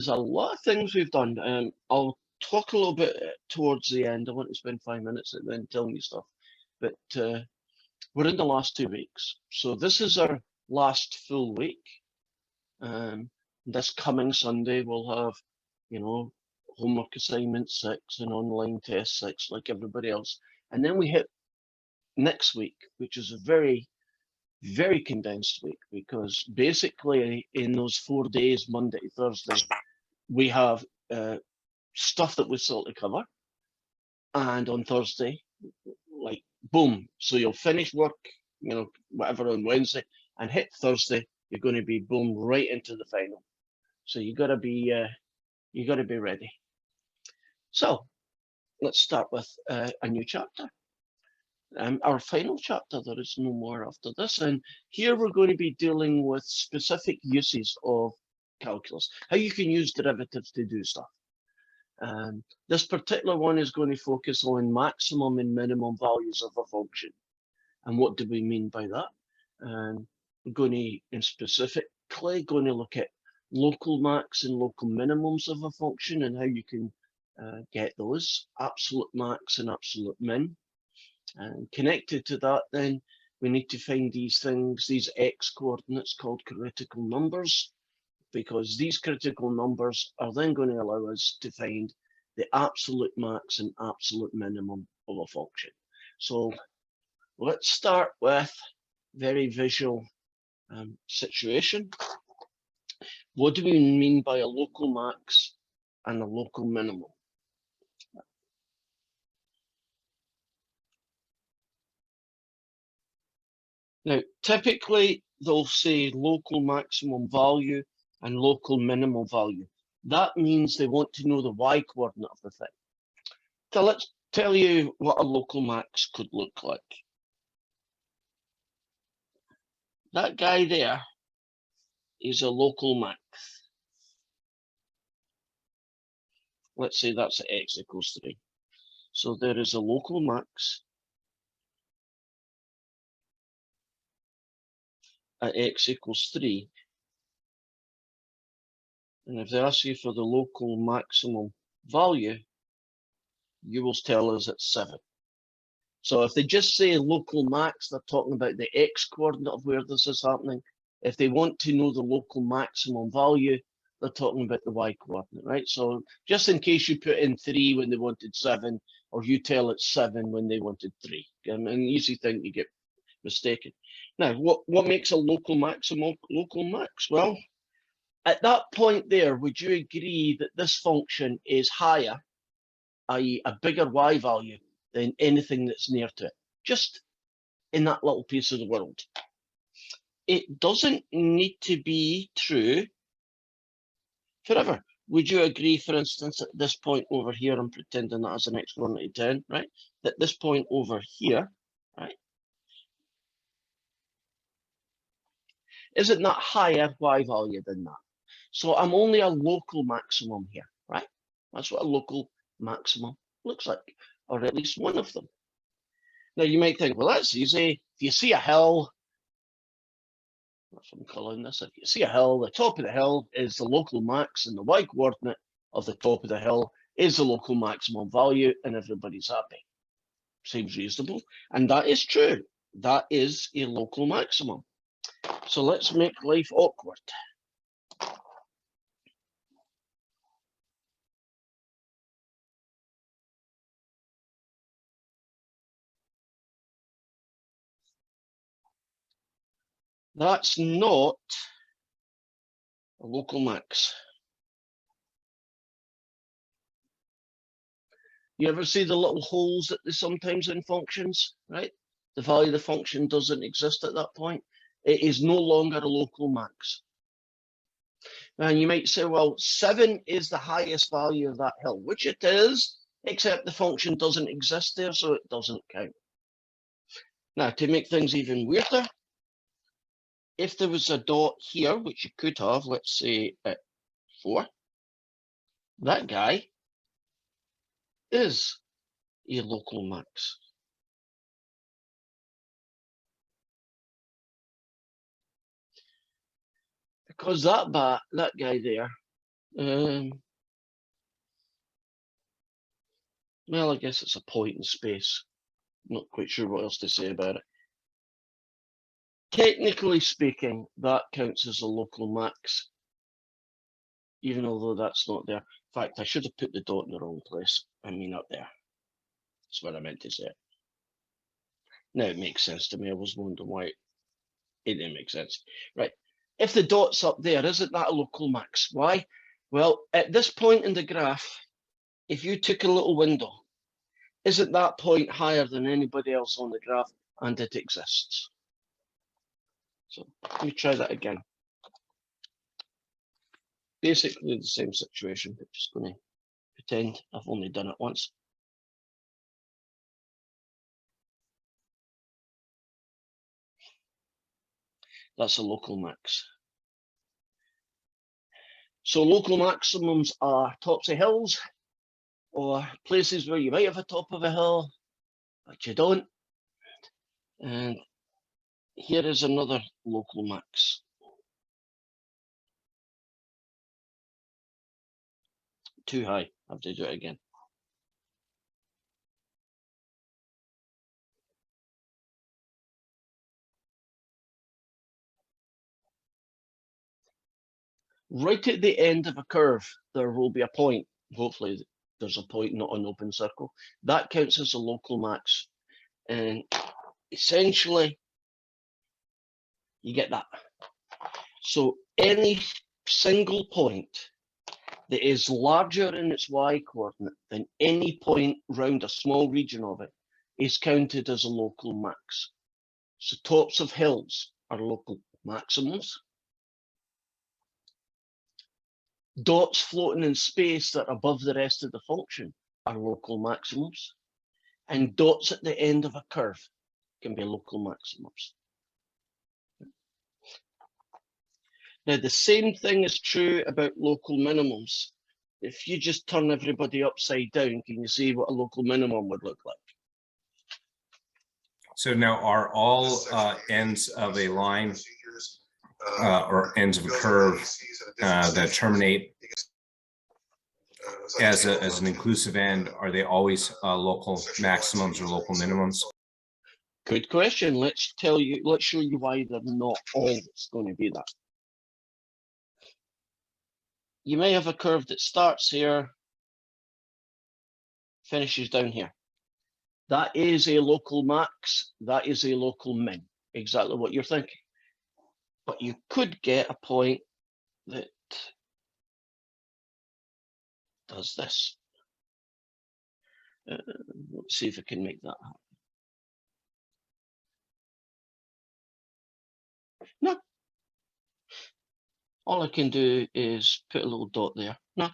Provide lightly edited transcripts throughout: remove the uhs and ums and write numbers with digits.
There's a lot of things we've done. I'll talk a little bit towards the end. I want to spend 5 minutes and then tell you stuff. But we're in the last 2 weeks. So this is our last full week. This coming Sunday, we'll have, homework assignment 6 and online test 6 like everybody else. And then we hit next week, which is a very, very condensed week, because basically in those 4 days, Monday, Thursday, we have stuff that we still to cover. And on Thursday, like, boom. So you'll finish work, whatever on Wednesday, and hit Thursday, you're going to be boom right into the final. So you got to be ready. So let's start with a new chapter. Our final chapter, there is no more after this. And here we're going to be dealing with specific uses of calculus, how you can use derivatives to do stuff. This particular one is going to focus on maximum and minimum values of a function. And what do we mean by that? We're going to, specifically, look at local max and local minimums of a function and how you can get those, absolute max and absolute min. And connected to that, then, we need to find these things, these x coordinates called critical numbers, because these critical numbers are then going to allow us to find the absolute max and absolute minimum of a function. So let's start with very visual situation. What do we mean by a local max and a local minimum? Now, typically, they'll say local maximum value and local minimum value. That means they want to know the y coordinate of the thing. So let's tell you what a local max could look like. That guy there is a local max. Let's say that's at x equals 3. So there is a local max at x equals 3. And if they ask you for the local maximum value, you will tell us it's 7. So if they just say local max, they're talking about the x coordinate of where this is happening. If they want to know the local maximum value, they're talking about the y coordinate, right? So just in case you put in 3 when they wanted 7, or you tell it's 7 when they wanted 3. An easy thing to get mistaken. Now, what makes a local maximum local max? Well, at that point there, would you agree that this function is higher, i.e. a bigger y value, than anything that's near to it, just in that little piece of the world? It doesn't need to be true forever. Would you agree, for instance, at this point over here, I'm pretending that as an exponent to 10, right? That this point over here, right, isn't that higher y value than that? So I'm only a local maximum here, right? That's what a local maximum looks like, or at least one of them. Now you might think, well, that's easy. If you see a hill, that's what I'm calling this. If you see a hill, the top of the hill is the local max, and the y coordinate of the top of the hill is the local maximum value, and everybody's happy. Seems reasonable, and that is true. That is a local maximum. So let's make life awkward. That's not a local max. You ever see the little holes that they sometimes in functions, right? The value of the function doesn't exist at that point. It is no longer a local max. And you might say, well, 7 is the highest value of that hill, which it is, except the function doesn't exist there, so it doesn't count. Now, to make things even weirder, if there was a dot here, which you could have, let's say at 4, that guy is a local max. Because that guy there Well, I guess it's a point in space. Not quite sure what else to say about it. Technically speaking, that counts as a local max, even although that's not there. In fact, I should have put the dot in the wrong place. I mean up there. That's what I meant to say. Now it makes sense to me. I was wondering why it didn't make sense. Right. If the dot's up there, isn't that a local max? Why? Well, at this point in the graph, if you took a little window, isn't that point higher than anybody else on the graph, and it exists? So let me try that again. Basically the same situation, but just going to pretend I've only done it once. That's a local max. So local maximums are tops of hills or places where you might have a top of a hill, but you don't. And here is another local max. Too high. I have to do it again. Right at the end of a curve, there will be a point. Hopefully there's a point, not an open circle. That counts as a local max. And essentially, you get that. So any single point that is larger in its y coordinate than any point round a small region of it is counted as a local max. So tops of hills are local maximums. Dots floating in space that are above the rest of the function are local maximums. And dots at the end of a curve can be local maximums. Now, the same thing is true about local minimums. If you just turn everybody upside down, can you see what a local minimum would look like? So now are all ends of a line or ends of a curve that terminate as an inclusive end, are they always local maximums or local minimums? Good question. Let's show you why they're not always going to be that. You may have a curve that starts here, finishes down here. That is a local max, that is a local min, exactly what you're thinking. But you could get a point that does this. Let's see if I can make that happen. No. All I can do is put a little dot there. No.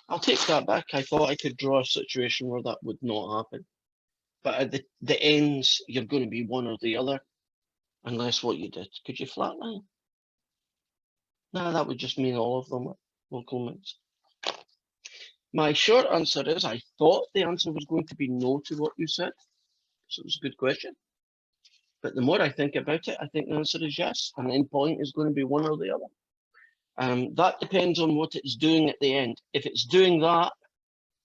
I'll take that back. I thought I could draw a situation where that would not happen. But at the ends, you're going to be one or the other, unless what you did. Could you flatline? No, that would just mean all of them are local mins. My short answer is I thought the answer was going to be no to what you said. So it was a good question. But the more I think about it, I think the answer is yes. An endpoint is going to be one or the other. That depends on what it's doing at the end. If it's doing that,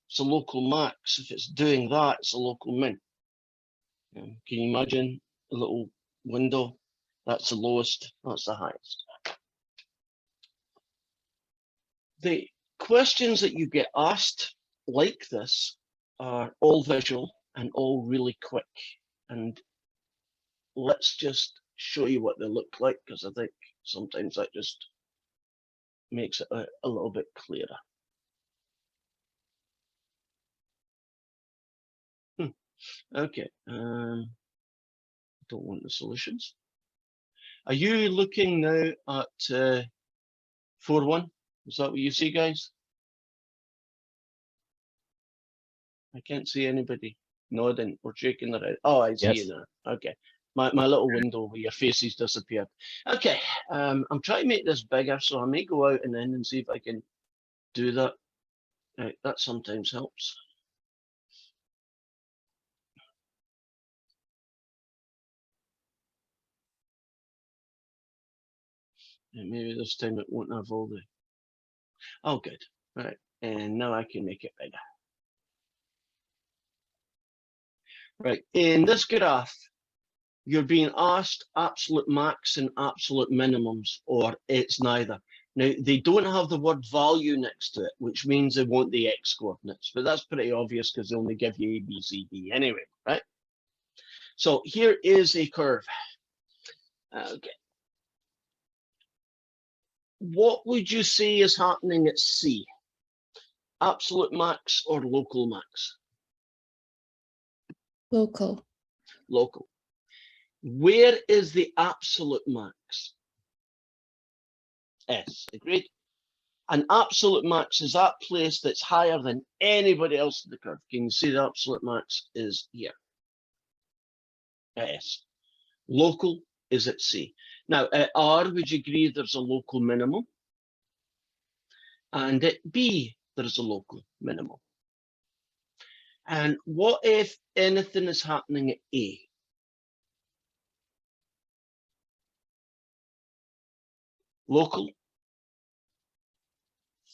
it's a local max. If it's doing that, it's a local min. Can you imagine a little window? That's the lowest, that's the highest. The questions that you get asked like this are all visual and all really quick. And let's just show you what they look like, because I think sometimes that just makes it a little bit clearer. Okay, don't want the solutions. Are you looking now at 4.1? Is that what you see, guys? I can't see anybody nodding or shaking their head. Oh, I see you now. Okay. My little window where your faces disappeared. Okay, I'm trying to make this bigger, so I may go out and in and see if I can do that. That sometimes helps. And maybe this time it won't have all the... Oh, good. Right. And now I can make it bigger. Right. In this graph, you're being asked absolute max and absolute minimums, or it's neither. Now, they don't have the word value next to it, which means they want the x coordinates, but that's pretty obvious because they only give you A, B, C, D anyway, right? So here is a curve. Okay. What would you say is happening at C? Absolute max or local max? Local. Local. Where is the absolute max? S. Agreed? An absolute max is that place that's higher than anybody else in the curve. Can you see the absolute max is here? At S. Local is at C. Now, at R, would you agree there's a local minimum? And at B, there's a local minimum. And what if anything is happening at A? Local.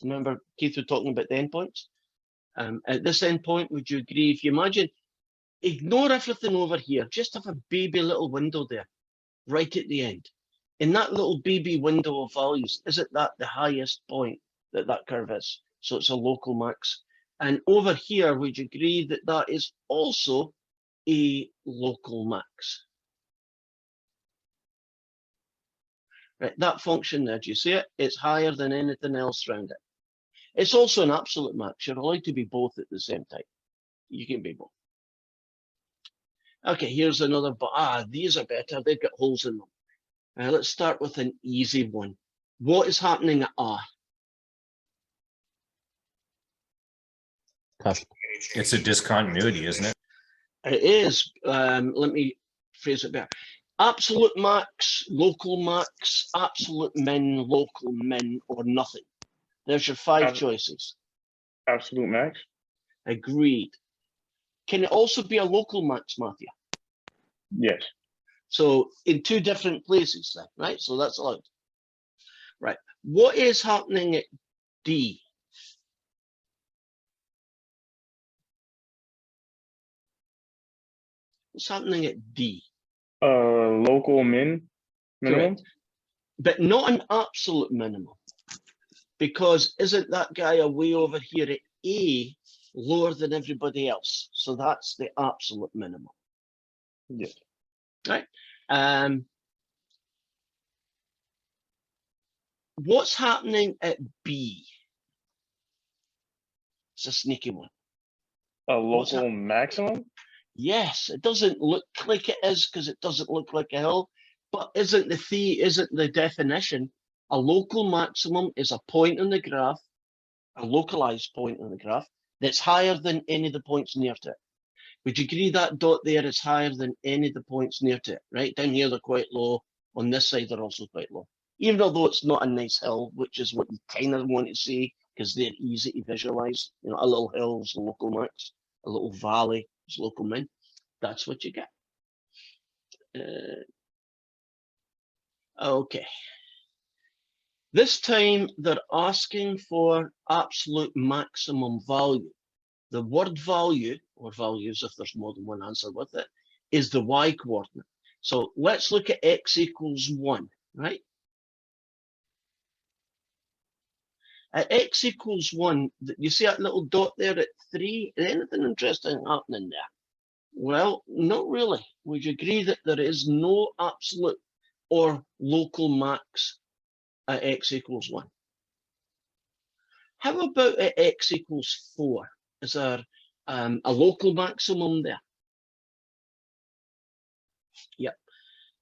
Remember, Keith was talking about the endpoints. At this endpoint, would you agree? If you imagine, ignore everything over here, just have a baby little window there, right at the end. In that little baby window of values, isn't that the highest point that that curve is? So it's a local max. And over here, would you agree that that is also a local max? Right, that function there, do you see it? It's higher than anything else around it. It's also an absolute max. You're allowed to be both at the same time. You can be both. Okay, here's another, but these are better. They've got holes in them. Let's start with an easy one. What is happening at R? It's a discontinuity, isn't it? It is. Let me phrase it better. Absolute max, local max, absolute min, local min, or nothing. There's your five choices. Absolute max? Agreed. Can it also be a local max, Matthew? Yes. So in two different places then, right? So that's allowed. Right. What is happening at D? What's happening at D? Local minimum? Correct. But not an absolute minimum. Because isn't that guy away over here at A lower than everybody else? So that's the absolute minimum. Yes. Right. What's happening at B? It's a sneaky one. A local maximum? Yes, it doesn't look like it is because it doesn't look like a hill, but isn't the definition a local maximum is a point on the graph, a localized point on the graph that's higher than any of the points near to it. Would you agree that dot there is higher than any of the points near to it? Right down here they're quite low. On this side they're also quite low. Even though it's not a nice hill, which is what you kind of want to see because they're easy to visualize. You know, a little hill is a local max, a little valley is local min. That's what you get. Okay. This time they're asking for absolute maximum value. The word value, or values if there's more than one answer with it, is the y coordinate. So let's look at x equals 1, right? At x equals 1, you see that little dot there at 3? Is anything interesting happening there? Well, not really. Would you agree that there is no absolute or local max at x equals 1? How about at x equals 4? Is there a local maximum there? Yep.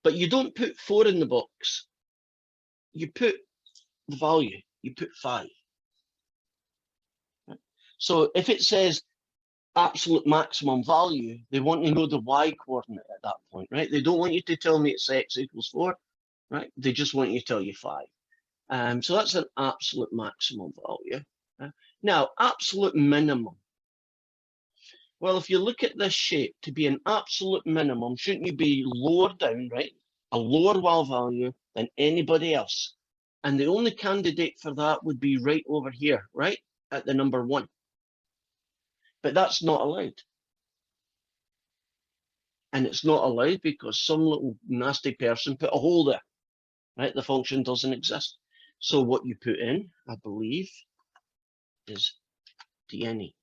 But you don't put 4 in the box. You put the value. You put 5. Right? So if it says absolute maximum value, they want to know the y coordinate at that point, right? They don't want you to tell me it's x equals 4, right? They just want you to tell you 5. So that's an absolute maximum value. Now, absolute minimum. Well, if you look at this shape, to be an absolute minimum, shouldn't you be lower down, right? A lower y value than anybody else. And the only candidate for that would be right over here, right? At the number 1. But that's not allowed. And it's not allowed because some little nasty person put a hole there, right? The function doesn't exist. So what you put in, I believe, is DNE.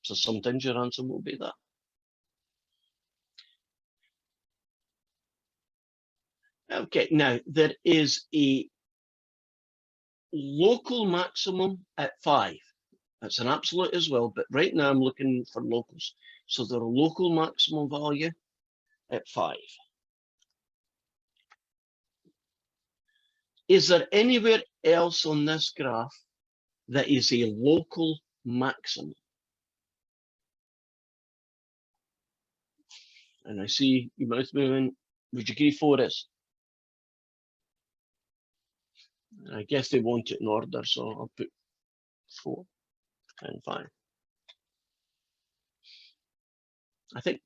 So sometimes your answer will be that. Okay, now there is a local maximum at 5. That's an absolute as well, but right now I'm looking for locals. So the local maximum value at 5. Is there anywhere else on this graph that is a local maximum? And I see your mouth moving. Would you agree 4 is? I guess they want it in order, so I'll put 4 and 5. I think,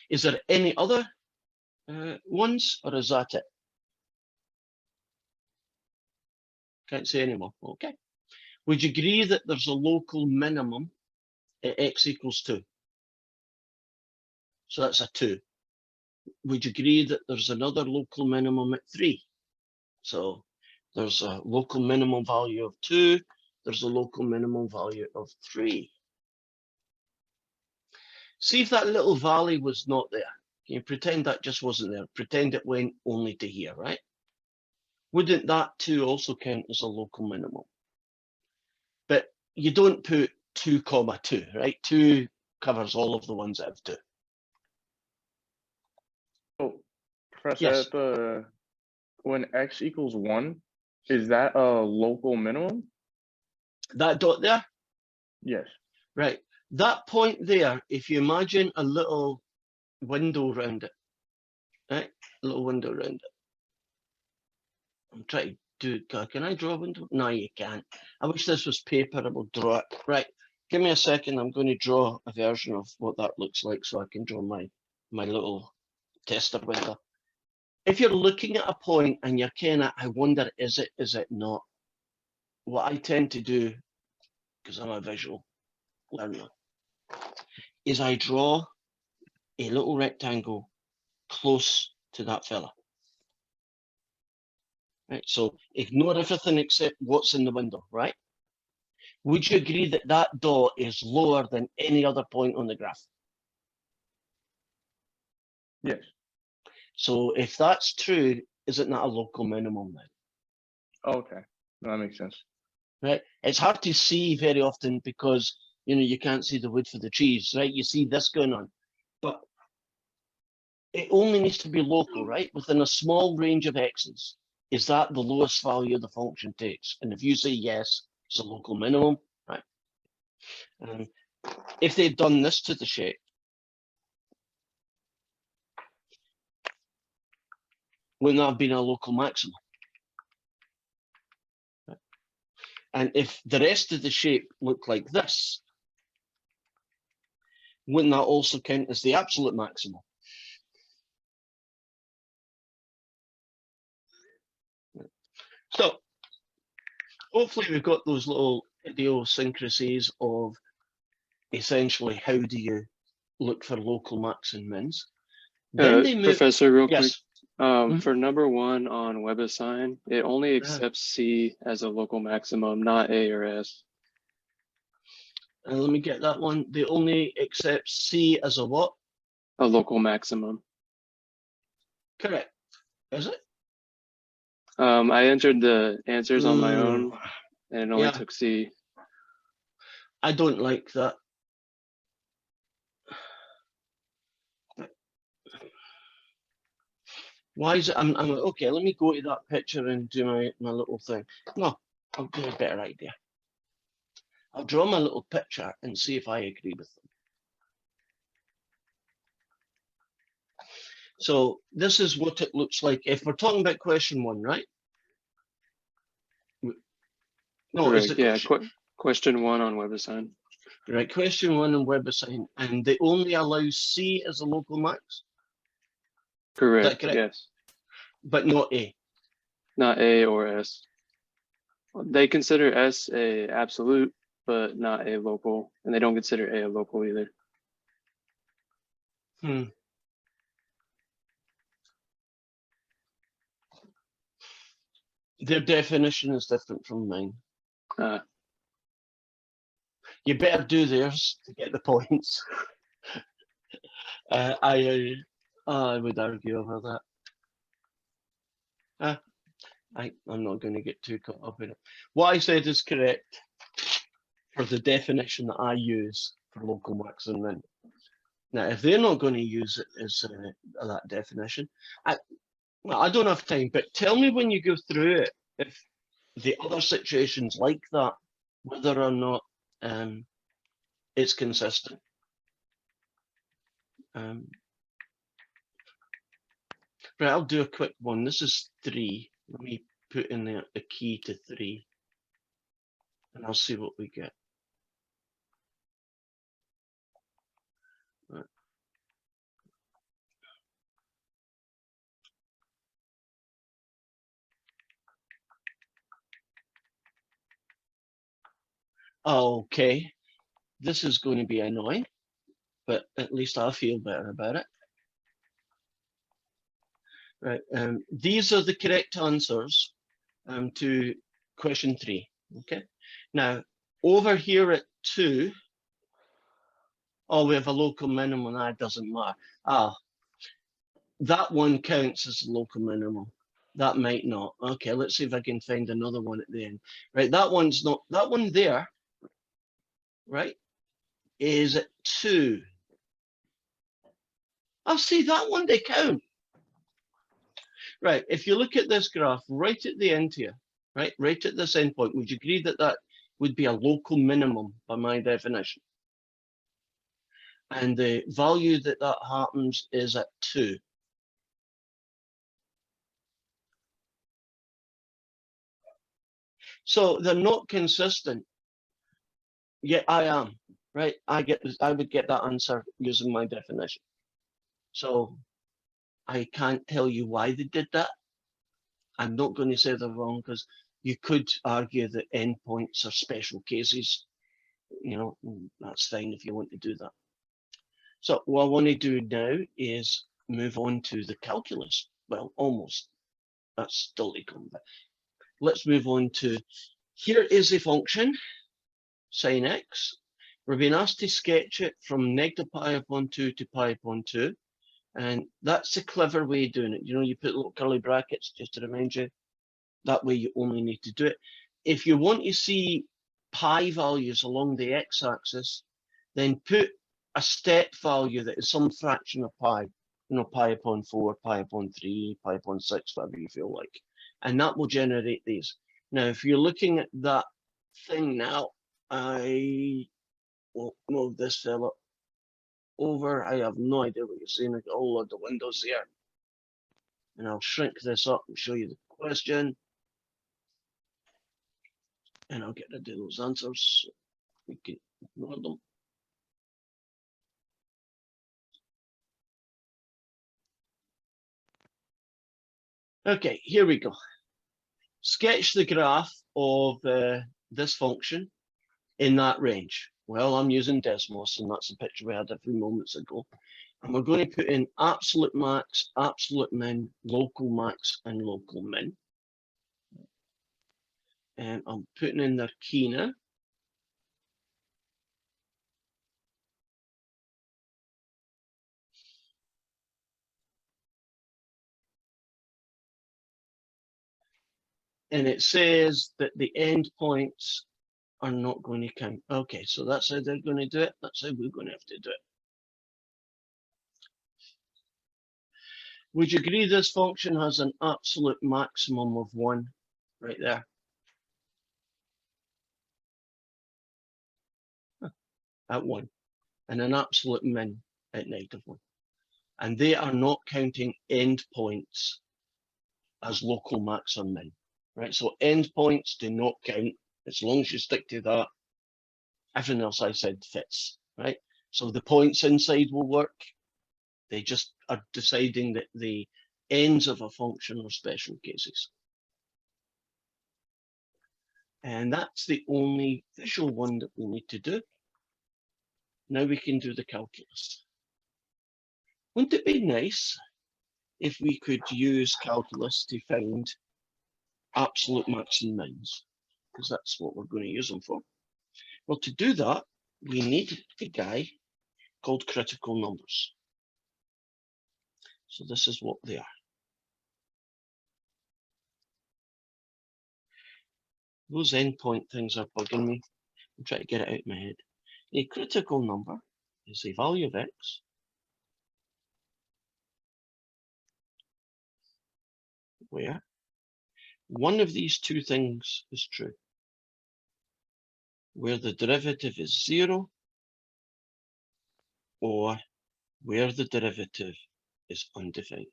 is there any other ones, or is that it? Can't say anymore. Okay. Would you agree that there's a local minimum at x equals 2? So that's a 2. Would you agree that there's another local minimum at 3? So there's a local minimum value of 2. There's a local minimum value of 3. See if that little valley was not there. Can you pretend that just wasn't there? Pretend it went only to here, right? Wouldn't that 2 also count as a local minimum? But you don't put 2, 2, right? 2 covers all of the ones that have 2. Oh, Professor, Yes. when x equals 1, is that a local minimum? That dot there, Yes. right? That point there, if you imagine a little window around it, right? A little window around it. I'm trying to do, can I draw a window? No, you can't. I wish this was paper, I will draw it. Right, give me a second. I'm going to draw a version of what that looks like so I can draw my little tester window. If you're looking at a point and you're kind of, I wonder, is it not? What I tend to do, because I'm a visual learner, is I draw a little rectangle close to that fella. Right, so ignore everything except what's in the window, right? Would you agree that that dot is lower than any other point on the graph? Yes. So if that's true, is it not a local minimum then? Okay. That makes sense. Right? It's hard to see very often because, you know, you can't see the wood for the trees, right? You see this going on, but it only needs to be local, right? Within a small range of x's. Is that the lowest value the function takes? And if you say yes, it's a local minimum, right? If they'd done this to the shape, wouldn't that have been a local maximum? Right? And if the rest of the shape looked like this, wouldn't that also count as the absolute maximum? So hopefully we've got those little idiosyncrasies of essentially how do you look for local max and mins. Then they move. Professor, real quick, Yes. Mhm. for number 1 on WebAssign, it only accepts C as a local maximum, not A or S. Let me get that one. They only accept C as a what? A local maximum. Correct. Is it? I entered the answers on my own, and it only Yeah. took C. I don't like that. Why is it? I'm okay. Let me go to that picture and do my little thing. No, I'll do a better idea. I'll draw my little picture and see if I agree with them. So this is what it looks like if we're talking about question 1, right? No, is Correct. it Yeah, question 1 on WebAssign. right? Question 1 on WebAssign, and they only allow C as a local max, Correct. correct? Yes. But not A. not A or S. They consider S a absolute, but not a local, and they don't consider A a local either. Hmm. Their definition is different from mine. Uh, You better do theirs to get the points. I would argue over that. I'm not going to get too caught up in it. What I said is correct for the definition that I use for local max and min. Now, if they're not going to use it as that definition, well, I don't have time, but tell me when you go through it, if the other situations like that, whether or not it's consistent. Right, I'll do a quick one. This is 3. Let me put in there a key to 3, and I'll see what we get. Right. Okay, this is going to be annoying, but at least I feel better about it. Right, these are the correct answers to question 3. Okay, now over here at 2, oh, we have a local minimum. That doesn't matter. That one counts as a local minimum. That might not. Okay, let's see if I can find another one at the end. Right, that one's not. That one there, right, is at 2. I'll see that one. They count. Right, if you look at this graph right at the end here, right at this endpoint, would you agree that that would be a local minimum by my definition? And the value that happens is at 2. So they're not consistent. Yet I am, right? I would get that answer using my definition. So I can't tell you why they did that. I'm not going to say they're wrong, because you could argue that endpoints are special cases. You know, that's fine if you want to do that. So what I want to do now is move on to the calculus. Well, almost. That's still to come. But let's move on to, here is a function, sine x. We're being asked to sketch it from negative pi upon 2 to pi upon 2. And that's a clever way of doing it. You know, you put little curly brackets just to remind you. That way you only need to do it. If you want to see pi values along the x-axis, then put a step value that is some fraction of pi. You know, pi upon 4, pi upon 3, pi upon 6, whatever you feel like. And that will generate these. Now, if you're looking at that thing now, I will move this fella over. I have no idea what you're seeing. I got a whole lot of windows here. And I'll shrink this up and show you the question. And I'll get rid of those answers. So we can ignore them. Okay, here we go. Sketch the graph of this function in that range. Well, I'm using Desmos, and that's a picture we had a few moments ago. And we're going to put in absolute max, absolute min, local max, and local min. And I'm putting in their key now. And it says that the endpoints are not going to count. Okay, so that's how they're going to do it. That's how we're going to have to do it. Would you agree this function has an absolute maximum of 1 right there? At 1. And an absolute min at -1. And they are not counting endpoints as local max or min, right? So endpoints do not count. As long as you stick to that, everything else I said fits, right? So the points inside will work. They just are deciding that the ends of a function are special cases. And that's the only visual one that we need to do. Now we can do the calculus. Wouldn't it be nice if we could use calculus to find absolute max and mins? Because that's what we're going to use them for. Well, to do that, we need a guy called critical numbers. So this is what they are. Those endpoint things are bugging me. I'm trying to get it out of my head. A critical number is a value of x where one of these two things is true, where the derivative is 0 or where the derivative is undefined.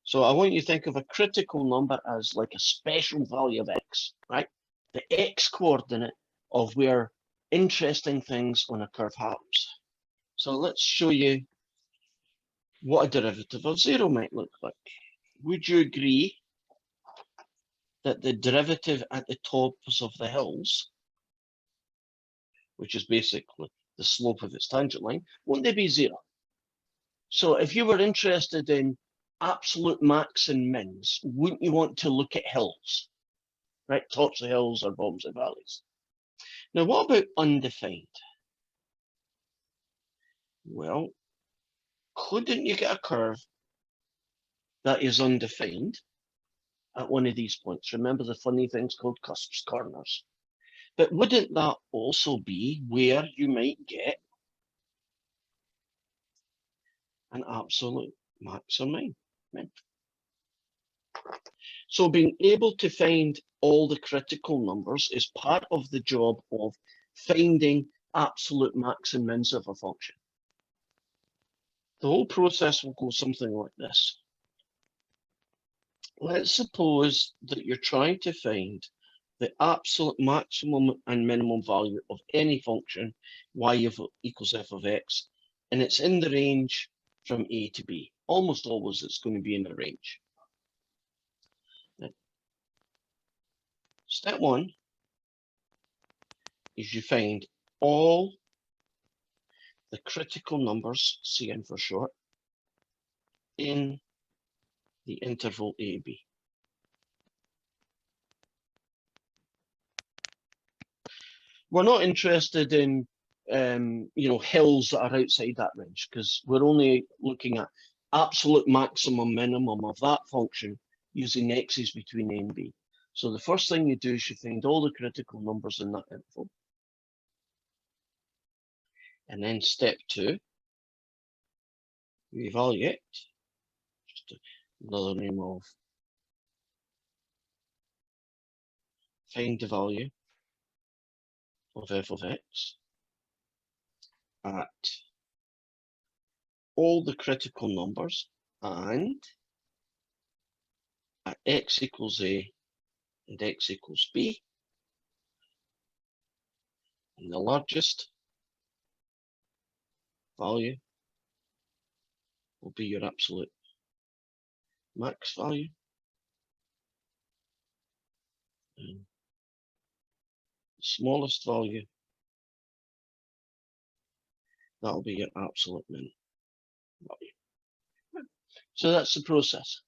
So I want you to think of a critical number as like a special value of x, right? The x coordinate of where interesting things on a curve happens. So let's show you what a derivative of 0 might look like. Would you agree that the derivative at the tops of the hills, which is basically the slope of its tangent line, won't they be 0? So if you were interested in absolute max and mins, wouldn't you want to look at hills, right? Tops of hills or bottoms of valleys. Now, what about undefined? Well, couldn't you get a curve that is undefined at one of these points? Remember the funny things called cusps, corners. But wouldn't that also be where you might get an absolute max or min? So being able to find all the critical numbers is part of the job of finding absolute max and mins of a function. The whole process will go something like this. Let's suppose that you're trying to find the absolute maximum and minimum value of any function y equals f of x, and it's in the range from a to b. Almost always it's going to be in the range. Step one is you find all the critical numbers, Cn for short, in the interval a, b. We're not interested in hills that are outside that range, because we're only looking at absolute maximum minimum of that function using x's between a and b. So the first thing you do is you find all the critical numbers in that interval. And then step two, you evaluate, just another name of find the value of f of x at all the critical numbers and at x equals a and x equals b, and the largest value will be your absolute max value, and the smallest value, that will be your absolute min value. So that's the process.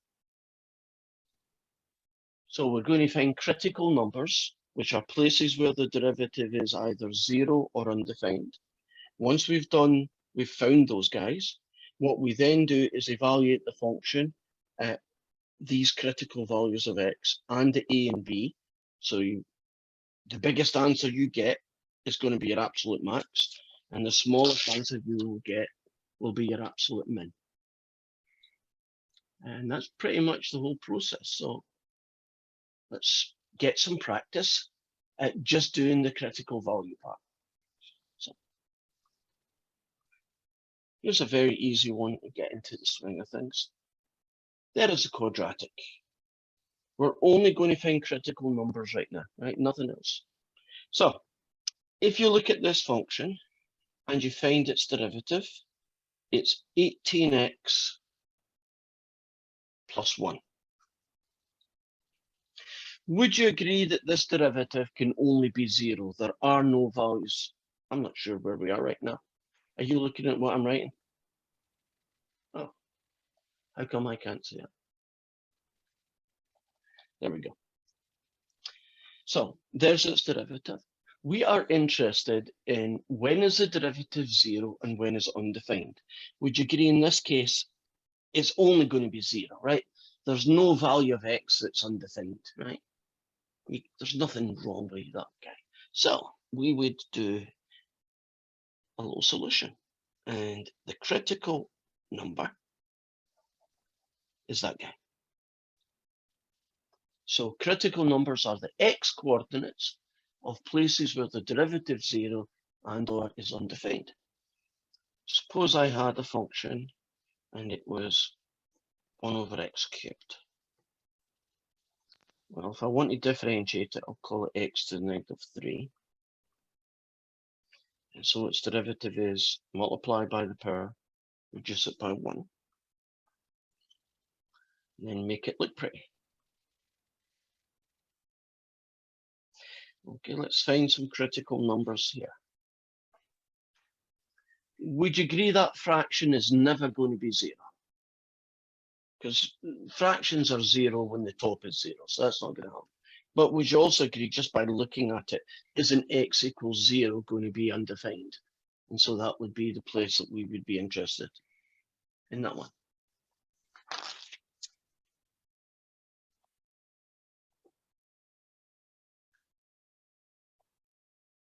So we're going to find critical numbers, which are places where the derivative is either 0 or undefined. Once we've found those guys, what we then do is evaluate the function at these critical values of x and the a and b. So the biggest answer you get is going to be your absolute max, and the smallest answer you will get will be your absolute min. And that's pretty much the whole process. So let's get some practice at just doing the critical value part. So here's a very easy one to get into the swing of things. There is a quadratic. We're only going to find critical numbers right now, right? Nothing else. So if you look at this function and you find its derivative, it's 18x plus 1. Would you agree that this derivative can only be zero? There are no values. I'm not sure where we are right now. Are you looking at what I'm writing? Oh, how come I can't see it? There we go. So there's its derivative. We are interested in when is the derivative zero and when is it undefined. Would you agree in this case, it's only going to be zero, right? There's no value of x that's undefined, right? There's nothing wrong with that guy. So we would do a little solution. And the critical number is that guy. So critical numbers are the x coordinates of places where the derivative zero and or is undefined. Suppose I had a function and it was 1 over x cubed. Well, if I want to differentiate it, I'll call it x to the negative 3. And so its derivative is multiply by the power, reduce it by 1. And then make it look pretty. Okay, let's find some critical numbers here. Would you agree that fraction is never going to be zero? Because fractions are zero when the top is zero, so that's not going to happen. But would you also agree, just by looking at it, isn't x equals 0 going to be undefined? And so that would be the place that we would be interested in that one.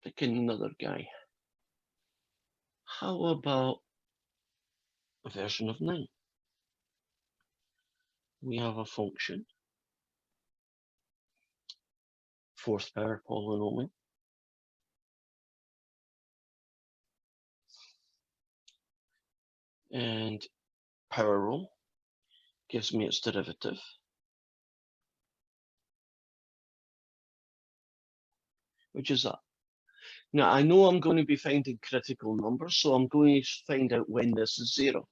Picking another guy. How about a version of 9? We have a function, fourth power polynomial. And power rule gives me its derivative. Which is that. Now, I know I'm going to be finding critical numbers, so I'm going to find out when this is 0.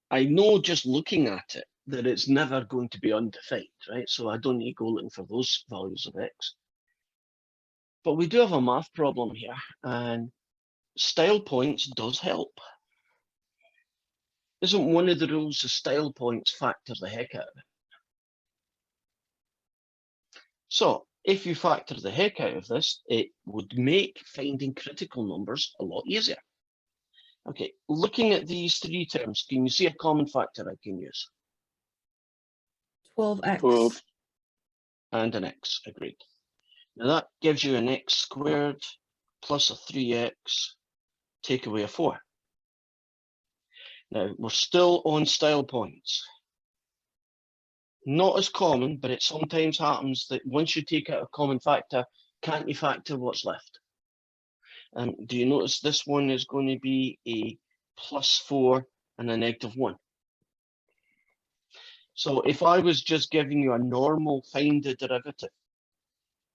I know just looking at it that it's never going to be undefined, right? So I don't need to go looking for those values of x. But we do have a math problem here, and style points does help. Isn't one of the rules of style points factor the heck out of it? So if you factor the heck out of this, it would make finding critical numbers a lot easier. Okay, looking at these three terms, can you see a common factor I can use? 12x. 12. And an x, agreed. Now that gives you an x squared plus a 3x, take away a 4. Now we're still on style points. Not as common, but it sometimes happens that once you take out a common factor, can't you factor what's left? Do you notice this one is going to be a +4 and a -1? So if I was just giving you a normal find the derivative,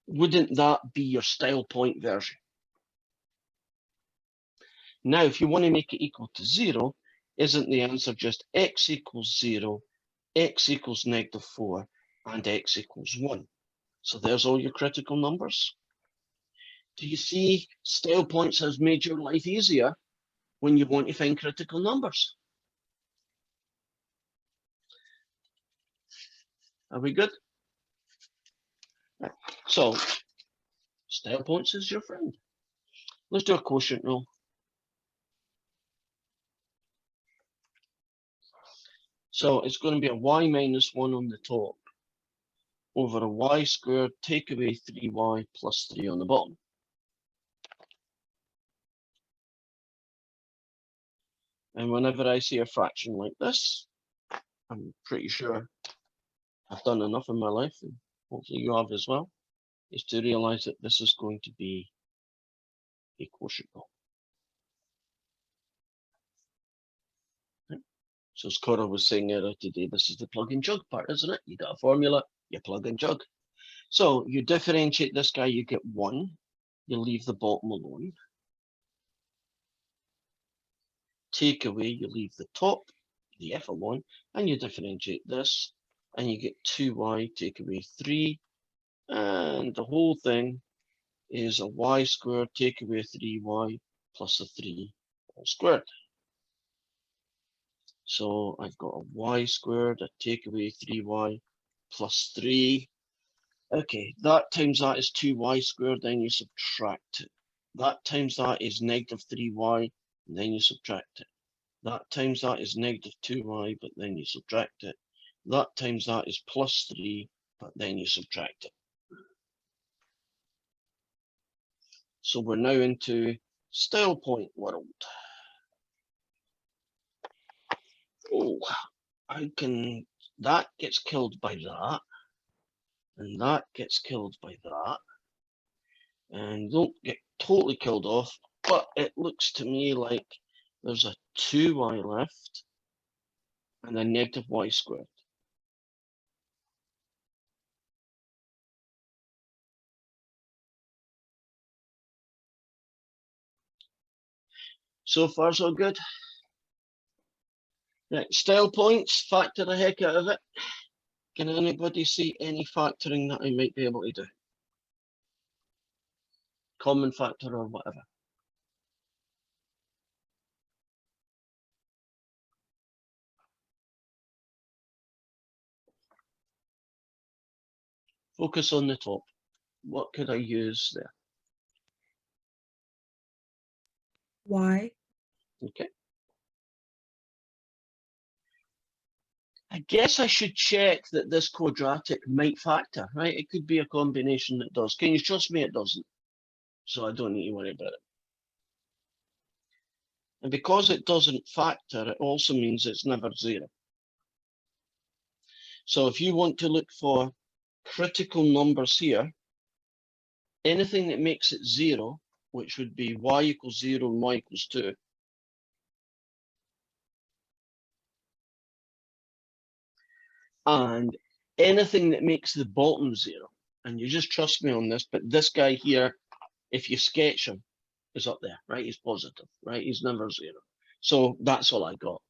wouldn't that be your style point version? Now, if you want to make it equal to 0, isn't the answer just x equals 0, x equals -4, and x equals 1? So there's all your critical numbers. Do you see style points has made your life easier when you want to find critical numbers? Are we good? Right. So style points is your friend. Let's do a quotient rule. So it's going to be a y minus 1 on the top over a y squared, take away 3y plus 3 on the bottom. And whenever I see a fraction like this, I'm pretty sure I've done enough in my life, and hopefully you have as well, is to realize that this is going to be a quotient rule. Right. So as Cora was saying earlier today, this is the plug and jug part, isn't it? You got a formula, you plug and jug. So you differentiate this guy, you get 1, you leave the bottom alone. Take away, you leave the top, the f of 1, and you differentiate this, and you get 2y take away 3, and the whole thing is a y squared take away 3y plus a 3 all squared. So I've got a y squared, a take away 3y plus 3. Okay, that times that is 2y squared, then you subtract it. That times that is negative 3y, and then you subtract it. That times that is negative 2y, but then you subtract it. That times that is plus 3, but then you subtract it. So we're now into style point world. Oh, that gets killed by that, and that gets killed by that, and don't get totally killed off, but it looks to me like there's a 2y left and a negative y squared. So far, so good. Right, style points, factor the heck out of it. Can anybody see any factoring that I might be able to do? Common factor or whatever. Focus on the top. What could I use there? Y. Okay. I guess I should check that this quadratic might factor, right? It could be a combination that does. Can you trust me it doesn't? So I don't need to worry about it. And because it doesn't factor, it also means it's never 0. So if you want to look for critical numbers here, anything that makes it 0, which would be y equals 0 and y equals 2, and anything that makes the bottom 0, and you just trust me on this, but this guy here, if you sketch him, is up there, right? He's positive, right? He's never 0. So that's all I got.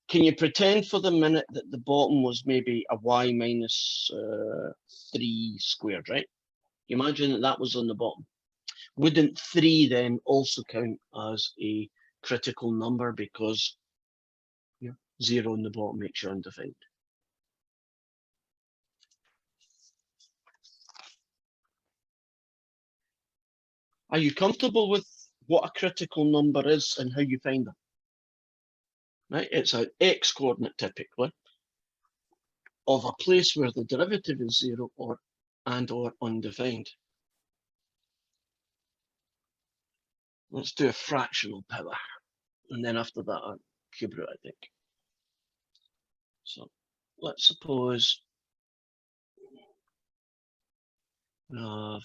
Can you pretend for the minute that the bottom was maybe a y minus 3 squared, right? Imagine that that was on the bottom. Wouldn't 3 then also count as a critical number because 0 on the bottom makes you undefined? Are you comfortable with what a critical number is and how you find them? Right, it's an x coordinate typically of a place where the derivative is 0 or undefined. Let's do a fractional power, and then after that a cube root, I think. So let's suppose we have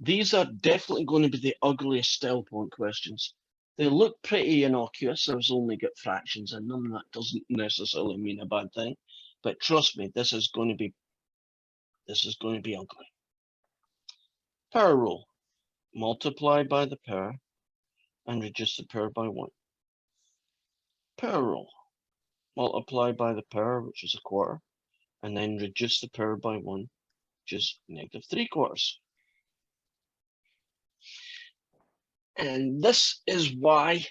these are definitely going to be the ugliest style point questions. They look pretty innocuous. There's only got fractions in them. That doesn't necessarily mean a bad thing. But trust me, this is going to be ugly. Power rule. Multiply by the power and reduce the power by 1. Power rule. Multiply by the power, which is a quarter, and then reduce the power by 1, which is negative 3/4. And this is why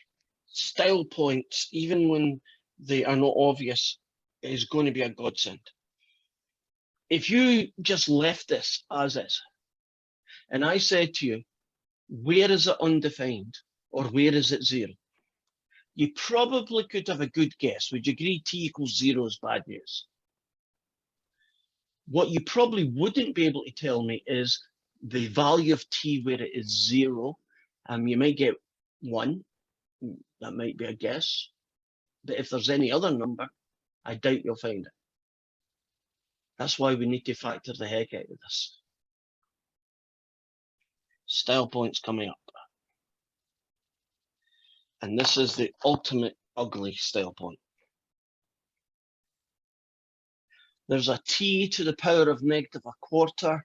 style points, even when they are not obvious, is going to be a godsend. If you just left this as is, and I said to you, where is it undefined or where is it 0? You probably could have a good guess. Would you agree t equals 0 is bad news? What you probably wouldn't be able to tell me is the value of t where it is 0. You might get 1. That might be a guess. But if there's any other number, I doubt you'll find it. That's why we need to factor the heck out of this. Style points coming up. And this is the ultimate ugly style point. There's a t to the power of negative 1/4,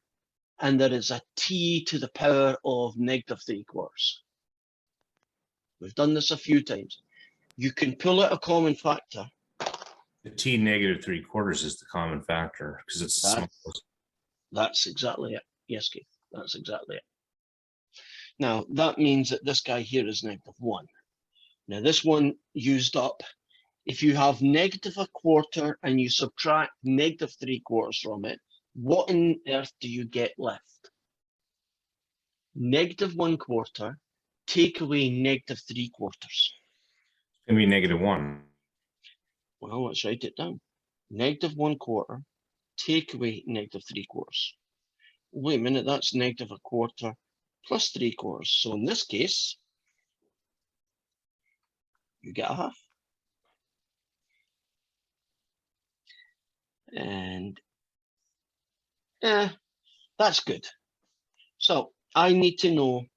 and there is a t to the power of negative 3/4. We've done this a few times. You can pull out a common factor. The T negative 3/4 is the common factor because it's the That- smallest. That's exactly it. Yes, Keith, that's exactly it. Now, that means that this guy here is -1. Now, this one used up. If you have -1/4 and you subtract -3/4 from it, what on earth do you get left? -1/4, take away -3/4. It's gonna be -1. Well, let's write it down. -1/4, take away -3/4. Wait a minute, that's -1/4 plus 3/4. So in this case, you get a half. And that's good. So I need to know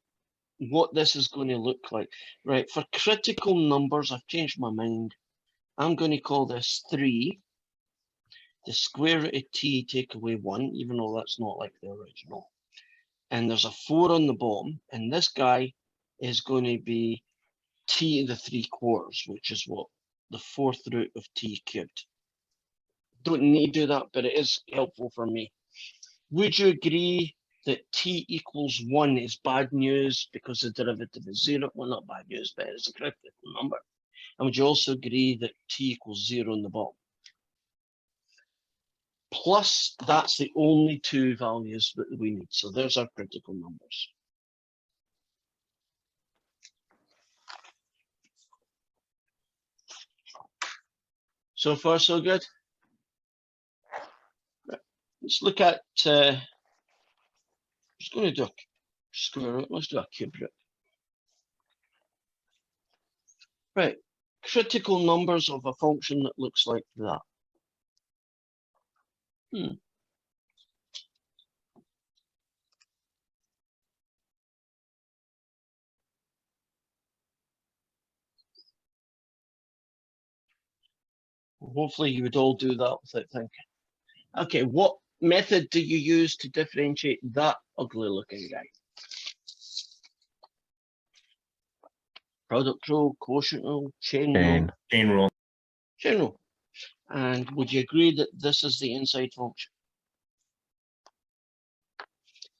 what this is going to look like. Right, for critical numbers, I've changed my mind. I'm going to call this 3. The square root of t take away 1, even though that's not like the original. And there's a 4 on the bottom, and this guy is going to be t to the 3/4, which is what? The 4th root of t cubed. Don't need to do that, but it is helpful for me. Would you agree that t equals 1 is bad news because the derivative is 0? Well, not bad news, but it's a critical number. And would you also agree that t equals 0 on the bottom? Plus, that's the only 2 values that we need. So there's our critical numbers. So far, so good. Right. Let's look at, just going to do a square root. Let's do a cube root. Right. Critical numbers of a function that looks like that. Hopefully you would all do that without thinking. Okay, what method do you use to differentiate that ugly looking guy? Product rule, quotient rule, chain rule? Chain rule. Chain rule. And would you agree that this is the inside function?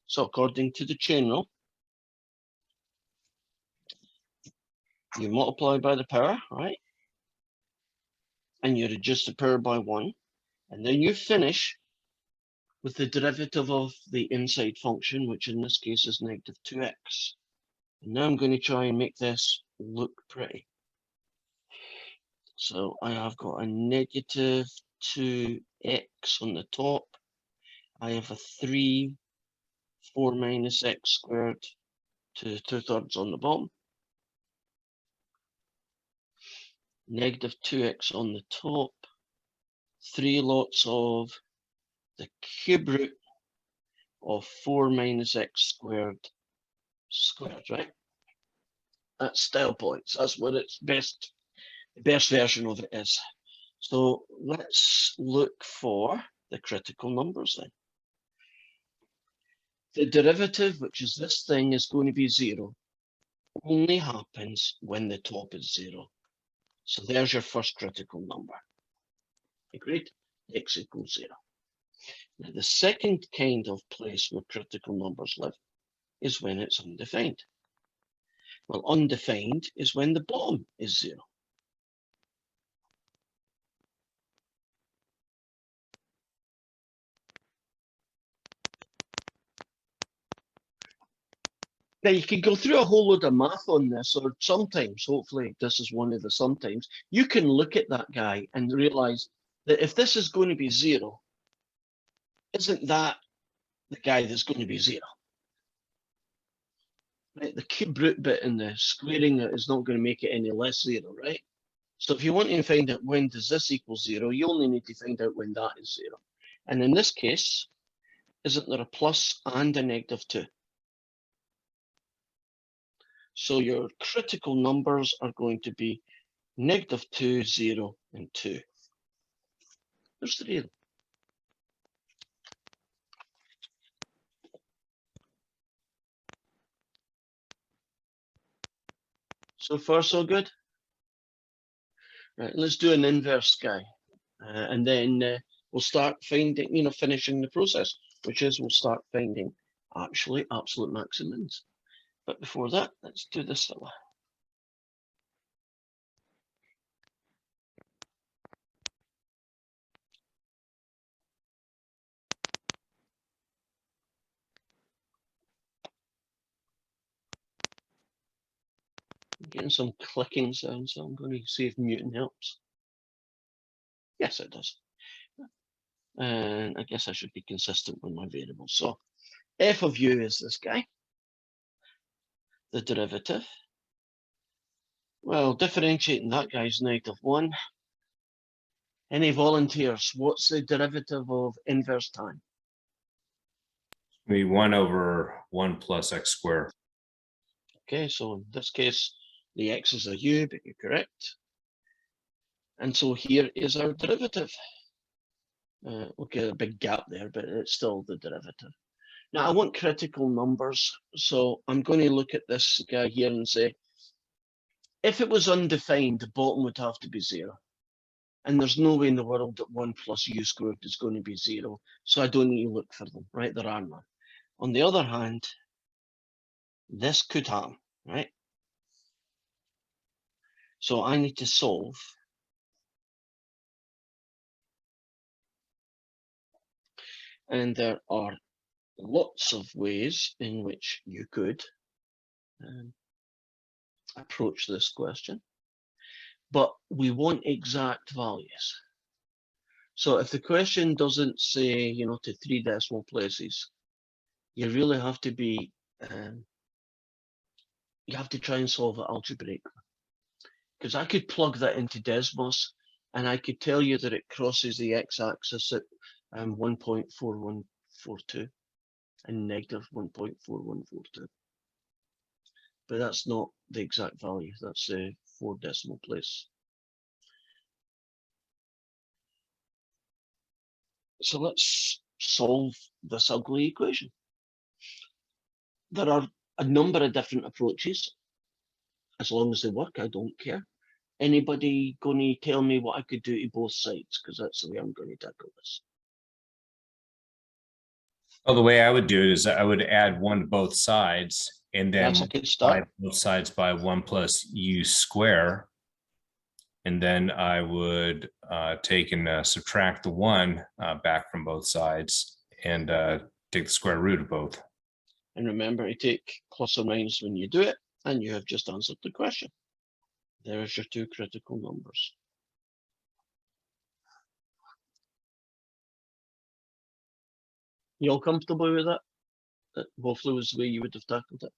So according to the chain rule, you multiply by the power, right? And you reduce the power by 1. And then you finish with the derivative of the inside function, which in this case is -2x. And now I'm going to try and make this look pretty. So I have got a -2x on the top. I have a 3, 4 minus x squared to 2/3 on the bottom. -2x on the top. 3 lots of the cube root of 4 minus x squared, right? That's style points. That's what its best version of it is. So let's look for the critical numbers then. The derivative, which is this thing, is going to be 0. Only happens when the top is 0. So there's your first critical number. Agreed? X equals 0. Now the second kind of place where critical numbers live is when it's undefined. Well, undefined is when the bottom is 0. Now you can go through a whole load of math on this, or sometimes, hopefully this is one of the sometimes, you can look at that guy and realize that if this is going to be 0, isn't that the guy that's going to be 0? Right? The cube root bit and the squaring it is not going to make it any less 0, right? So if you want to find out when does this equal 0, you only need to find out when that is 0. And in this case, isn't there a plus and a -2? So your critical numbers are going to be -2, 0, and 2. There's 3 of them. So far, so good. Right, let's do an inverse, guy, and then we'll start finding, finishing the process, which is we'll start finding actually absolute maximums. But before that, let's do this fella. I'm getting some clicking sound, so I'm going to see if muting helps. Yes, it does. And I guess I should be consistent with my variables. So f of u is this guy, the derivative. Well, differentiating that guy's -1. Any volunteers? What's the derivative of inverse tan? Be 1/1 plus x squared. Okay, so in this case, the x is a u, but you're correct. And so here is our derivative. Okay, a big gap there, but it's still the derivative. Now I want critical numbers, so I'm going to look at this guy here and say, if it was undefined, the bottom would have to be 0. And there's no way in the world that 1 plus u squared is going to be 0. So I don't need to look for them, right? There are none. On the other hand, this could happen, right? So I need to solve. And there are lots of ways in which you could approach this question. But we want exact values. So if the question doesn't say, to 3 decimal places, you really have to be, you have to try and solve it algebraically. Because I could plug that into Desmos and I could tell you that it crosses the x-axis at 1.4142 and -1.4142. But that's not the exact value, that's a 4 decimal place. So let's solve this ugly equation. There are a number of different approaches. As long as they work, I don't care. Anybody going to tell me what I could do to both sides? Because that's the way I'm going to tackle this. Well, the way I would do it is I would add 1 to both sides and then That's a good multiply start. both sides by 1 plus u square. And then I would take and subtract the 1 back from both sides and take the square root of both. And remember to take plus or minus when you do it, and you have just answered the question. There's your 2 critical numbers. You all comfortable with that? That hopefully was the way you would have tackled it.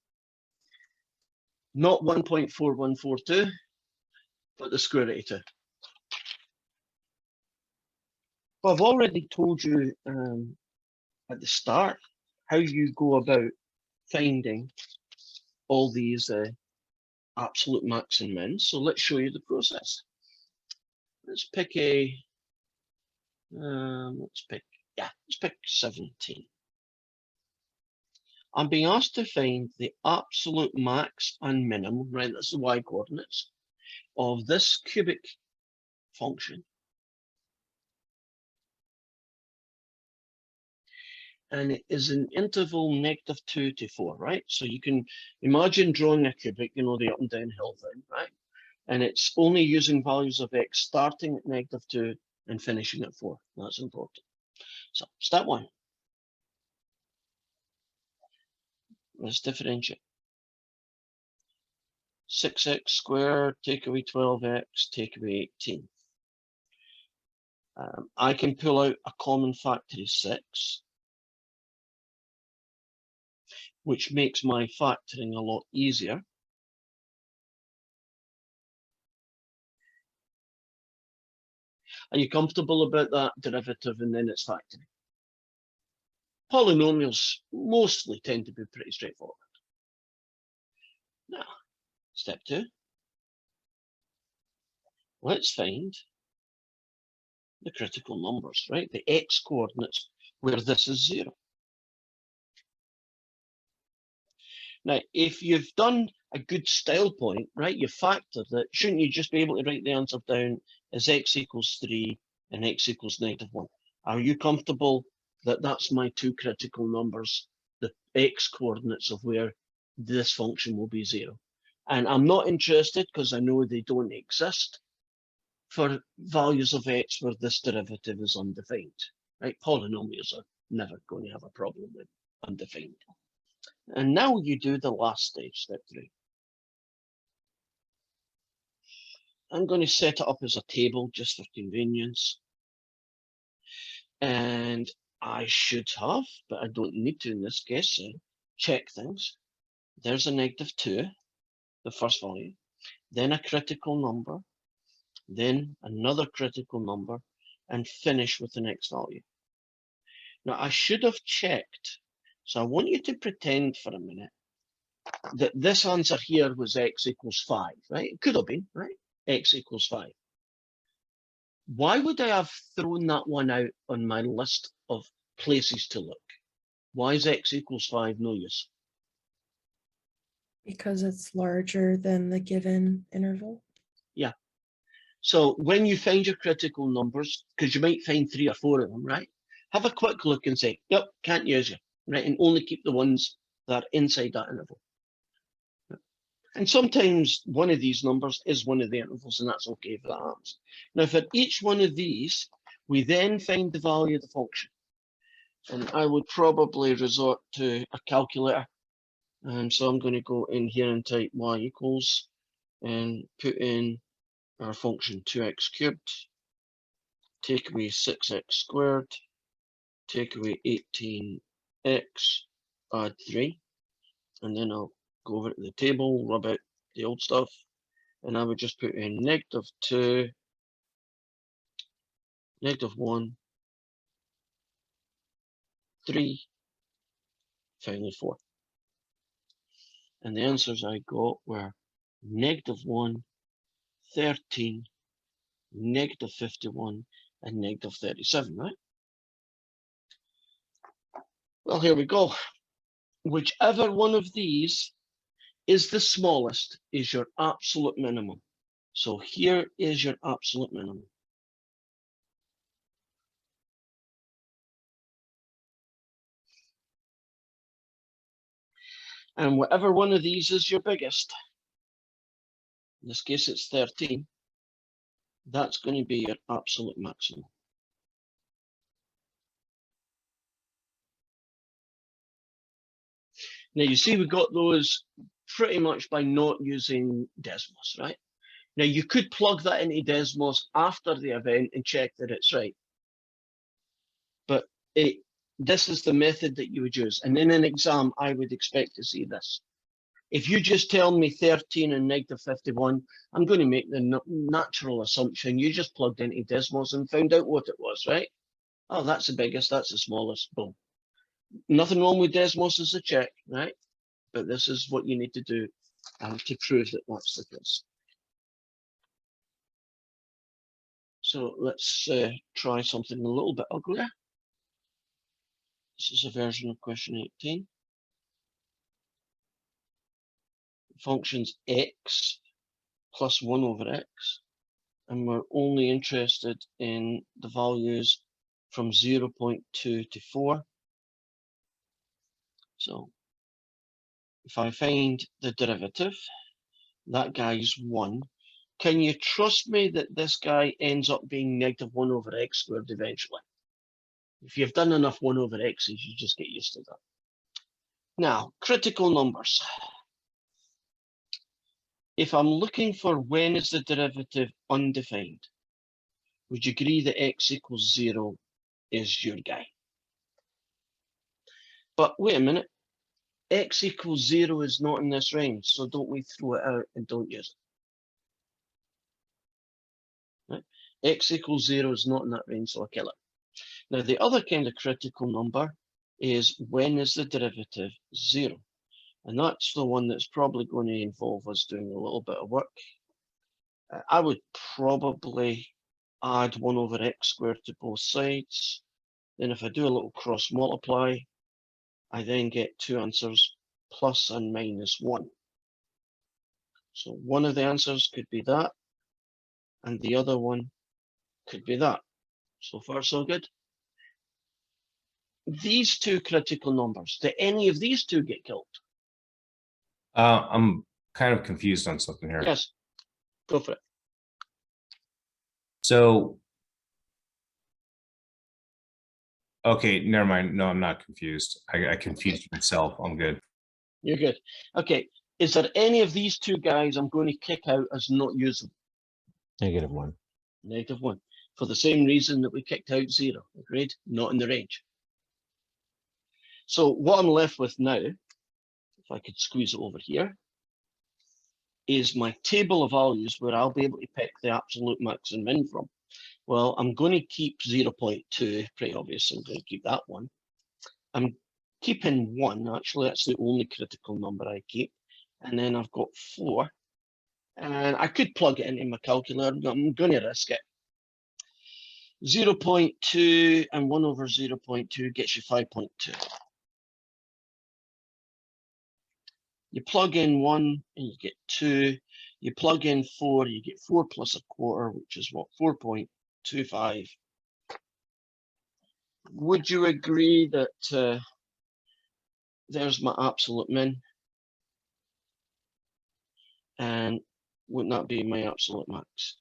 Not 1.4142, but the square root of 2. But I've already told you at the start how you go about finding all these absolute max and mins. So let's show you the process. Let's pick let's pick 17. I'm being asked to find the absolute max and minimum, right? That's the y coordinates of this cubic function. And it is an interval -2 to 4, right? So you can imagine drawing a cubic, the up and down hill thing, right? And it's only using values of x starting at -2 and finishing at 4. That's important. So step 1. Let's differentiate. 6x squared, take away 12x, take away 18. I can pull out a common factor of 6, which makes my factoring a lot easier. Are you comfortable about that derivative and then its factoring? Polynomials mostly tend to be pretty straightforward. Now, step 2. Let's find the critical numbers, right? The x coordinates where this is 0. Now, if you've done a good style point, right, you factor that, shouldn't you just be able to write the answer down as x equals 3 and x equals -1? Are you comfortable that that's my two critical numbers, the x coordinates of where this function will be 0? And I'm not interested, because I know they don't exist, for values of x where this derivative is undefined, right? Polynomials are never going to have a problem with undefined. And now you do the last stage, step 3. I'm going to set it up as a table just for convenience. And I should have, but I don't need to in this case, so check things. There's a -2, the first value, then a critical number, then another critical number, and finish with the next value. Now I should have checked, so I want you to pretend for a minute that this answer here was x equals 5, right? It could have been, right? X equals 5. Why would I have thrown that one out on my list of places to look? Why is x equals 5 no use? Because it's larger than the given interval. So when you find your critical numbers, because you might find 3 or 4 of them, right? Have a quick look and say, yep, can't use you, right? And only keep the ones that are inside that interval. And sometimes one of these numbers is one of the intervals, and that's okay if that happens. Now, for each one of these, we then find the value of the function. And I would probably resort to a calculator. And so I'm going to go in here and type y equals and put in our function 2x cubed, take away 6x squared, take away 18x, add 3, and then I'll go over to the table, rub out the old stuff, and I would just put in -2, -1, 3, finally 4. And the answers I got were -1, 13, -51, and -37, right? Well, here we go. Whichever one of these is the smallest is your absolute minimum. So here is your absolute minimum. And whatever one of these is your biggest, in this case it's 13, that's going to be your absolute maximum. Now you see we got those pretty much by not using Desmos, right? Now you could plug that into Desmos after the event and check that it's right. But this is the method that you would use. And in an exam, I would expect to see this. If you just tell me 13 and -51, I'm going to make the natural assumption you just plugged into Desmos and found out what it was, right? Oh, that's the biggest, that's the smallest, boom. Nothing wrong with Desmos as a check, right? But this is what you need to do to prove that that's the case. So let's try something a little bit uglier. This is a version of question 18. Functions x plus 1 over x, and we're only interested in the values from 0.2 to 4. So if I find the derivative, that guy is 1. Can you trust me that this guy ends up being -1 over x squared eventually? If you've done enough 1 over x's, you just get used to that. Now, critical numbers. If I'm looking for when is the derivative undefined, would you agree that x equals 0 is your guy? But wait a minute, x equals 0 is not in this range, so don't we throw it out and don't use it? Right? X equals 0 is not in that range, so I kill it. Now the other kind of critical number is when is the derivative 0? And that's the one that's probably going to involve us doing a little bit of work. I would probably add 1 over x squared to both sides. Then if I do a little cross multiply, I then get two answers, plus and minus 1. So one of the answers could be that, and the other one could be that. So far, so good. These two critical numbers, do any of these two get killed? I'm kind of confused on something here. Yes, go for it. So, okay, never mind. No, I'm not confused. I confused myself. I'm good. You're good. Okay, is there any of these two guys I'm going to kick out as not usable? -1. -1. For the same reason that we kicked out 0. Agreed? Not in the range. So what I'm left with now, if I could squeeze it over here, is my table of values where I'll be able to pick the absolute max and min from. Well, I'm going to keep 0.2, pretty obvious. I'm going to keep that one. I'm keeping 1, actually, that's the only critical number I keep. And then I've got 4. And I could plug it into my calculator, but I'm going to risk it. 0.2 and 1 over 0.2 gets you 5.2. You plug in 1 and you get 2. You plug in 4, you get 4 plus a quarter, which is what, 4.25. Would you agree that there's my absolute min? And wouldn't that be my absolute max?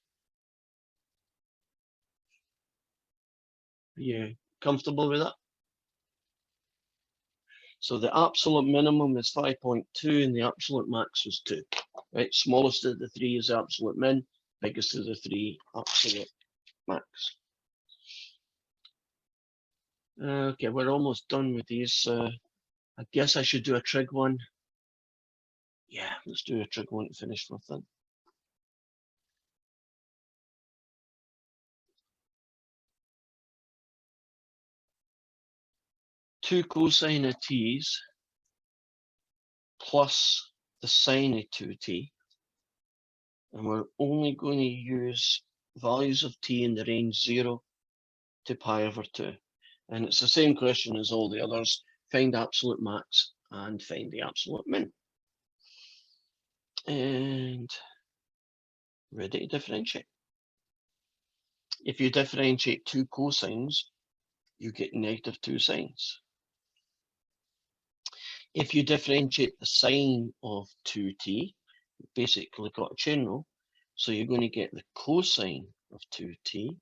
Are you comfortable with that? So the absolute minimum is 5.2 and the absolute max was 2. Right, smallest of the 3 is the absolute min, biggest of the 3 absolute max. Okay, we're almost done with these. I guess I should do a trig one. Yeah, let's do a trig one to finish with then. Two cosine of t's plus the sine of 2t. And we're only going to use values of t in the range 0 to pi over 2. And it's the same question as all the others. Find absolute max and find the absolute min. And ready to differentiate. If you differentiate two cosines, you get -2 sines. If you differentiate the sine of 2t, you basically got a chain rule. So you're going to get the cosine of 2t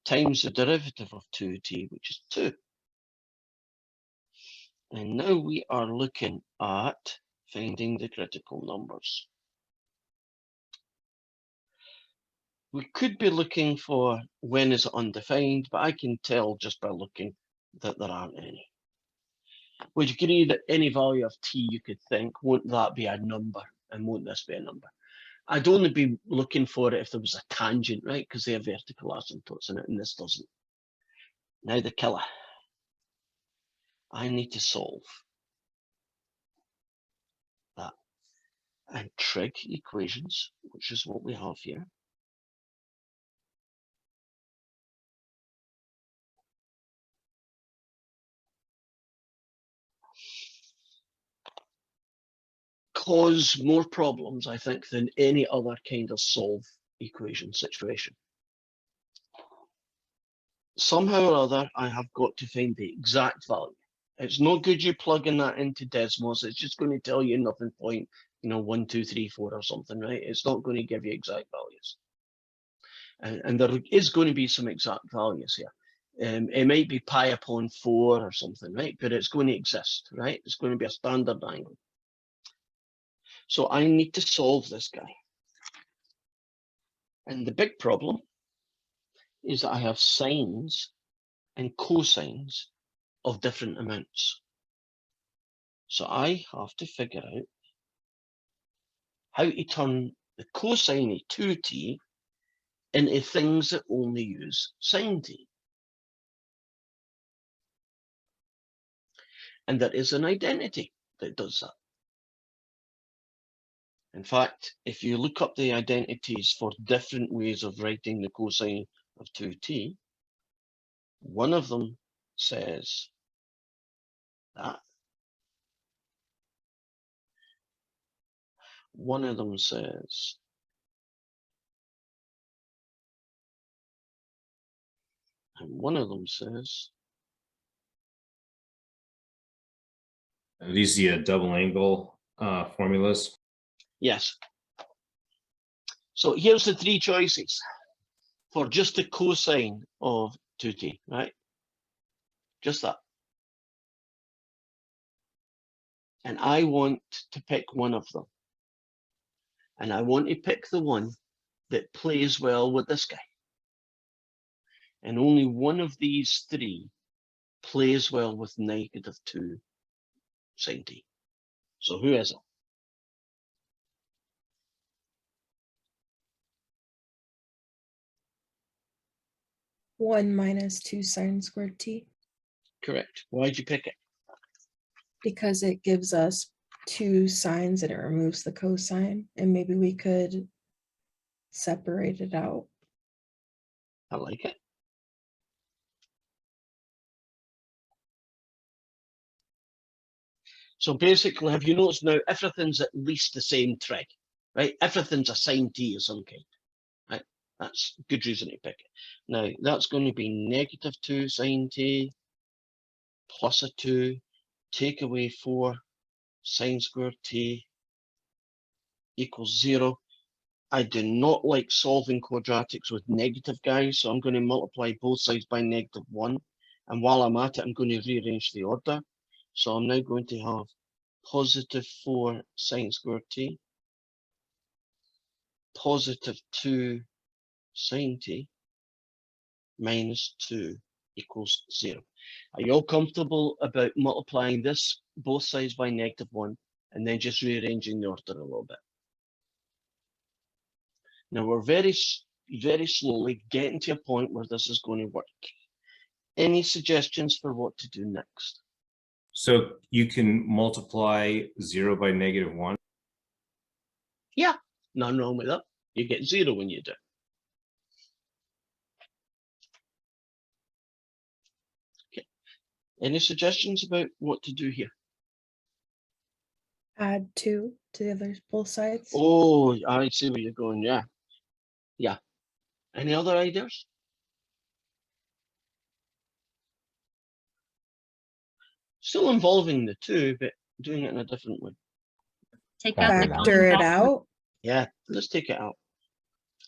times the derivative of 2t, which is 2. And now we are looking at finding the critical numbers. We could be looking for when is it undefined, but I can tell just by looking that there aren't any. Would you agree that any value of t you could think, won't that be a number? And won't this be a number? I'd only be looking for it if there was a tangent, right? Because they have vertical asymptotes in it, and this doesn't. Now the killer. I need to solve that. And trig equations, which is what we have here. Cause more problems, I think, than any other kind of solve equation situation. Somehow or other, I have got to find the exact value. It's no good you plugging that into Desmos. It's just going to tell you nothing point, 1, 2, 3, 4 or something, right? It's not going to give you exact values. And there is going to be some exact values here. It might be pi upon 4 or something, right? But it's going to exist, right? It's going to be a standard angle. So I need to solve this guy. And the big problem is that I have sines and cosines of different amounts. So I have to figure out how to turn the cosine of 2t into things that only use sine t. And there is an identity that does that. In fact, if you look up the identities for different ways of writing the cosine of 2t, one of them says that. one of them says and one of them says Are these the double angle formulas? yes. So here's the three choices for just the cosine of 2t, right? Just that. And I want to pick one of them. And I want to pick the one that plays well with this guy. And only one of these three plays well with -2 sine t. So who is it? One minus 2 sine squared t, Correct. Why'd you pick it? because it gives us 2 sines and it removes the cosine, and maybe we could separate it out. I like it. So basically, have you noticed now everything's at least the same trig, right? Everything's a sine t of some kind, right? That's good reason to pick it. Now that's going to be -2 sine t plus a 2, take away 4 sine squared t equals 0. I do not like solving quadratics with negative guys, so I'm going to multiply both sides by -1. And while I'm at it, I'm going to rearrange the order. So I'm now going to have +4 sine squared t, +2 sine t, -2 equals 0. Are you all comfortable about multiplying this both sides by -1 and then just rearranging the order a little bit? Now we're very slowly getting to a point where this is going to work. Any suggestions for what to do next? So you can multiply 0 by -1. Yeah, nothing wrong with that. You get 0 when you do. Okay. Any suggestions about what to do here? Add 2 to the other both sides. Oh, I see where you're going. Yeah. Yeah. Any other ideas? Still involving the 2, but doing it in a different way. Take out the Factor common it factor. out. Yeah, let's take it out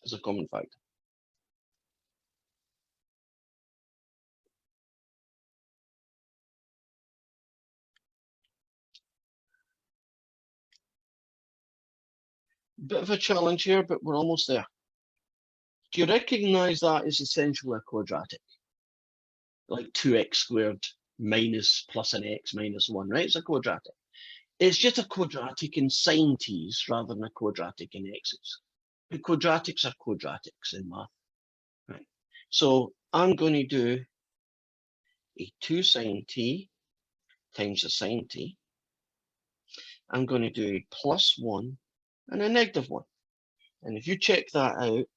as a common factor. Bit of a challenge here, but we're almost there. Do you recognize that is essentially a quadratic? Like 2x squared minus plus an x minus 1, right? It's a quadratic. It's just a quadratic in sine t's rather than a quadratic in x's. But quadratics are quadratics in math, right? So I'm going to do a 2 sine t times a sine t. I'm going to do a +1 and a -1. And if you check that out,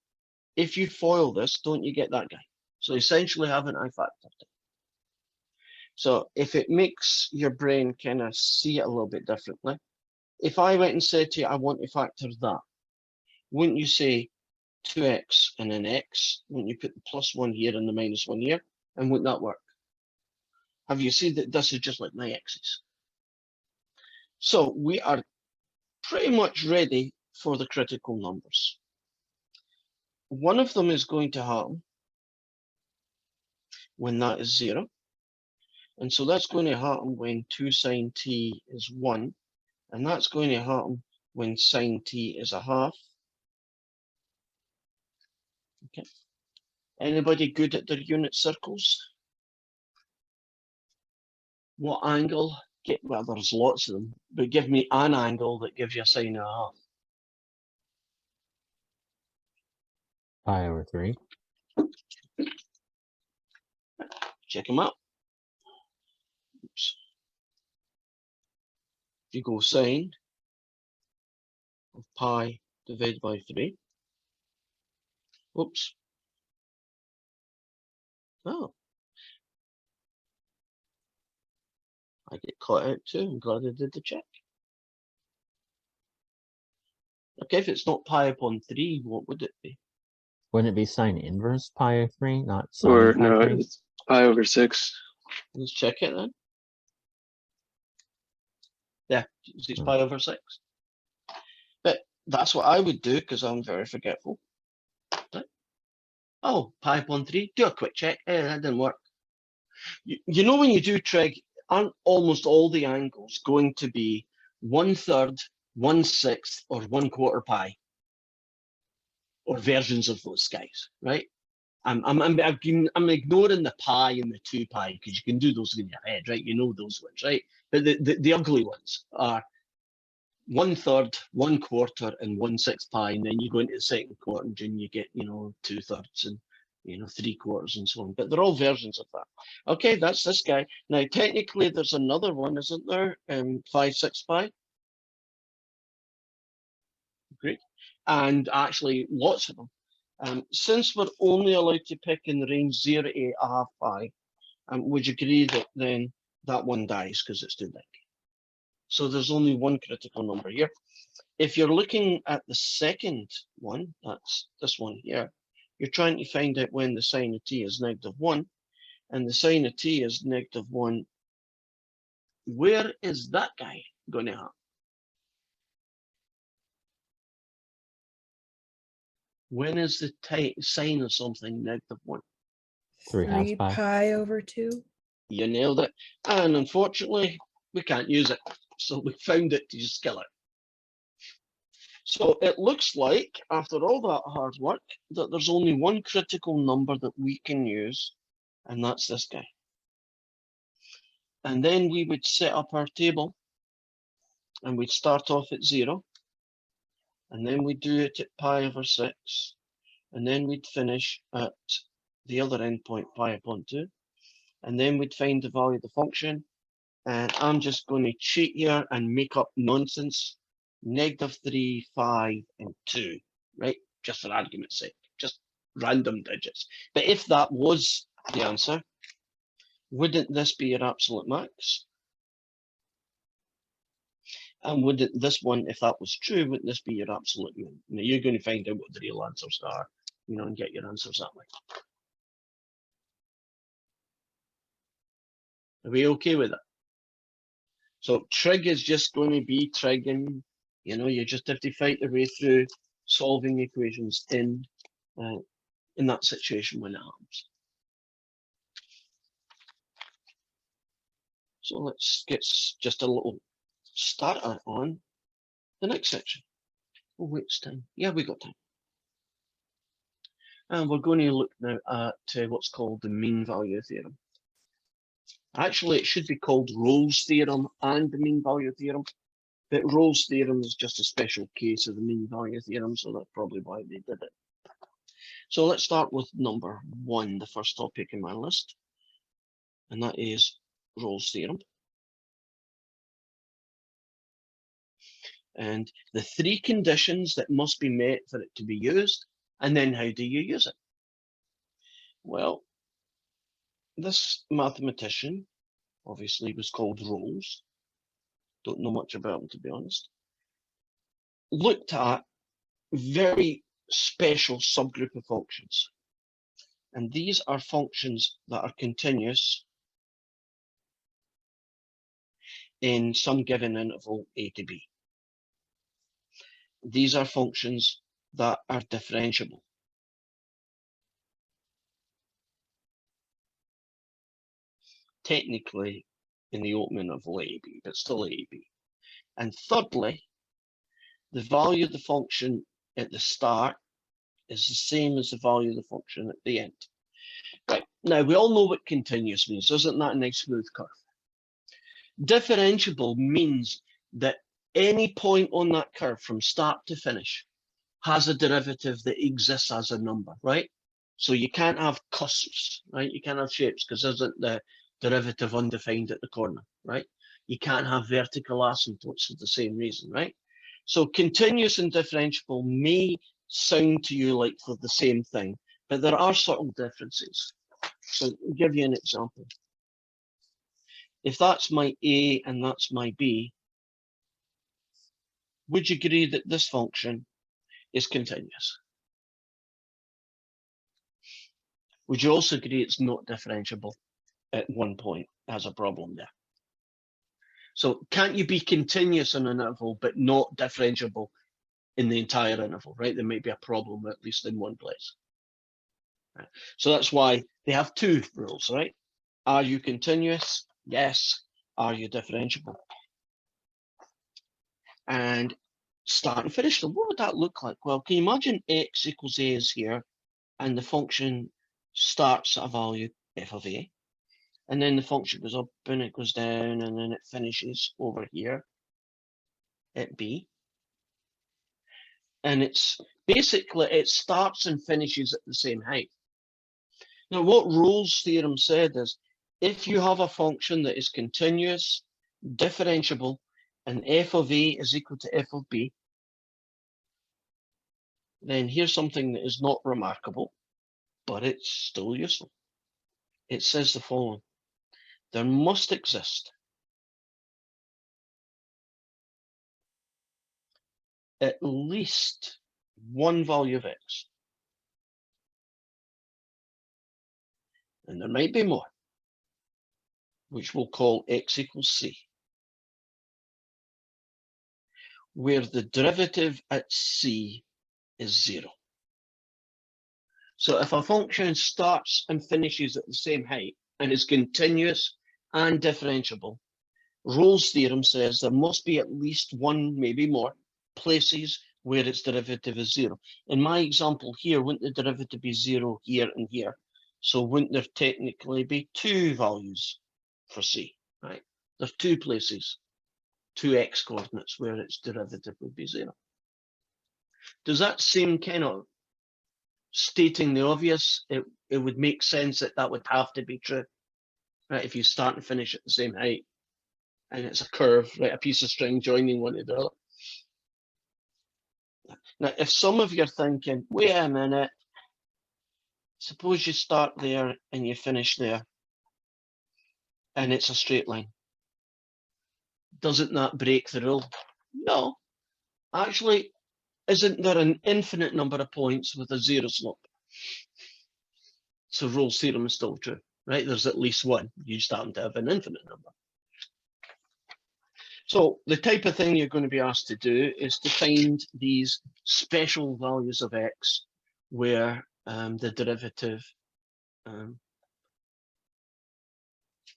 if you FOIL this, don't you get that guy? So essentially haven't I factored it? So if it makes your brain kind of see it a little bit differently, if I went and said to you, I want to factor that, wouldn't you say 2x and an x? Wouldn't you put the +1 here and the -1 here? And wouldn't that work? Have you seen that this is just like my x's? So we are pretty much ready for the critical numbers. One of them is going to happen when that is 0. And so that's going to happen when 2 sine t is 1. And that's going to happen when sine t is a half. Okay. Anybody good at their unit circles? What angle? Well, there's lots of them, but give me an angle that gives you a sine and a half. Pi/3. Check them out. Oops. If you go sine of pi divided by 3. Oops. Oh. I get caught out too. I'm glad I did the check. Okay, if it's not pi upon 3, what would it be? Wouldn't it be sine inverse pi of 3, not Or sine pi no, 3? it's pi over 6. Let's check it then. Yeah, it's Hmm. pi over 6. But that's what I would do because I'm very forgetful. Right? Oh, pi upon 3. Do a quick check. That didn't work. You know when you do trig, aren't almost all the angles going to be 1/3, 1/6, or 1/4 pi? Or versions of those guys, right? I'm ignoring the pi and the 2 pi because you can do those in your head, right? You know those ones, right? But the ugly ones are 1/3, 1/4, and 1/6 pi, and then you go into the second quadrant and you get 2/3 and 3/4 and so on. But they're all versions of that. Okay, that's this guy. Now technically there's another one, isn't there? 5/6 pi. Great. And actually lots of them. Since we're only allowed to pick in the range 0 to 1/2 pi, would you agree that then that one dies because it's too big? So there's only one critical number here. If you're looking at the second one, that's this one here, you're trying to find out when the sine of t is -1, and the sine of t is -1. Where is that guy going to happen? When is the sine of something -1? 3/2 3 pi. pi over 2. You nailed it. And unfortunately, we can't use it. So we found it to just kill it. So it looks like, after all that hard work, that there's only one critical number that we can use, and that's this guy. And then we would set up our table, and we'd start off at 0, and then we'd do it at pi over 6, and then we'd finish at the other endpoint, pi upon 2, and then we'd find the value of the function. And I'm just going to cheat here and make up nonsense. -3, 5, and 2, right? Just for argument's sake, just random digits. But if that was the answer, wouldn't this be your absolute max? And wouldn't this one, if that was true, wouldn't this be your absolute min? Now you're going to find out what the real answers are, and get your answers that way. Are we okay with it? So trig is just going to be trig, and you just have to fight your way through solving equations in that situation when it happens. So let's get just a little starter on the next section. Oh wait, it's time. Yeah, we got time. And we're going to look now at what's called the mean value theorem. Actually, it should be called Rolle's theorem and the mean value theorem. But Rolle's theorem is just a special case of the mean value theorem, so that's probably why they did it. So let's start with number 1, the first topic in my list, and that is Rolle's theorem. And the 3 conditions that must be met for it to be used, and then how do you use it? Well, this mathematician obviously was called Rolle's. Don't know much about him, to be honest. Looked at very special subgroup of functions. And these are functions that are continuous in some given interval a to b. These are functions that are differentiable. Technically in the open interval a, b, but still a, b. And thirdly, the value of the function at the start is the same as the value of the function at the end. Right, now we all know what continuous means. Isn't that a nice smooth curve? Differentiable means that any point on that curve from start to finish has a derivative that exists as a number, right? So you can't have cusps, right? You can't have shapes because isn't the derivative undefined at the corner, right? You can't have vertical asymptotes for the same reason, right? So continuous and differentiable may sound to you like they're the same thing, but there are subtle differences. So I'll give you an example. If that's my A and that's my B, would you agree that this function is continuous. Would you also agree it's not differentiable at one point? Has a problem there. So can't you be continuous in an interval but not differentiable in the entire interval, right? There might be a problem at least in one place. Right? So that's why they have two rules, right? Are you continuous? Yes. Are you differentiable? And start and finish them. What would that look like? Well, can you imagine x equals a is here, and the function starts at a value f of a, and then the function goes up and it goes down, and then it finishes over here at b. And it's basically, it starts and finishes at the same height. Now, what Rolle's theorem said is, if you have a function that is continuous, differentiable, and f of a is equal to f of b, then here's something that is not remarkable, but it's still useful. It says the following: there must exist at least one value of x, and there might be more, which we'll call x equals c, where the derivative at c is 0. So if a function starts and finishes at the same height and is continuous and differentiable, Rolle's theorem says there must be at least one, maybe more, places where its derivative is 0. In my example here, wouldn't the derivative be 0 here and here? So wouldn't there technically be two values for c, right? There's two places, two x coordinates where its derivative would be 0. Does that seem kind of stating the obvious? It would make sense that that would have to be true, right? If you start and finish at the same height, and it's a curve, right? A piece of string joining one to the other. Now, if some of you are thinking, wait a minute, suppose you start there and you finish there, and it's a straight line. Doesn't that break the rule? No. Actually, isn't there an infinite number of points with a 0 slope? So Rolle's theorem is still true, right? There's at least one. You just happen to have an infinite number. So the type of thing you're going to be asked to do is to find these special values of x where the derivative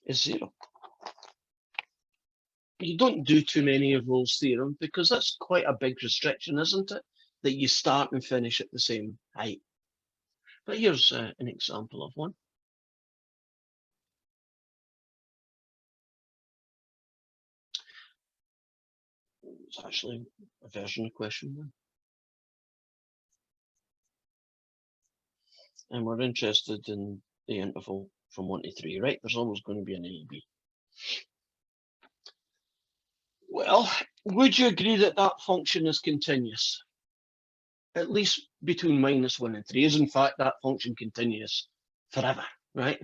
is 0. You don't do too many of Rolle's theorem because that's quite a big restriction, isn't it? That you start and finish at the same height. But here's an example of one. It's actually a version of question 1. And we're interested in the interval from 1 to 3, right? There's always going to be an A and B. Well, would you agree that that function is continuous? At least between -1 and 3. Is in fact that function continuous forever, right?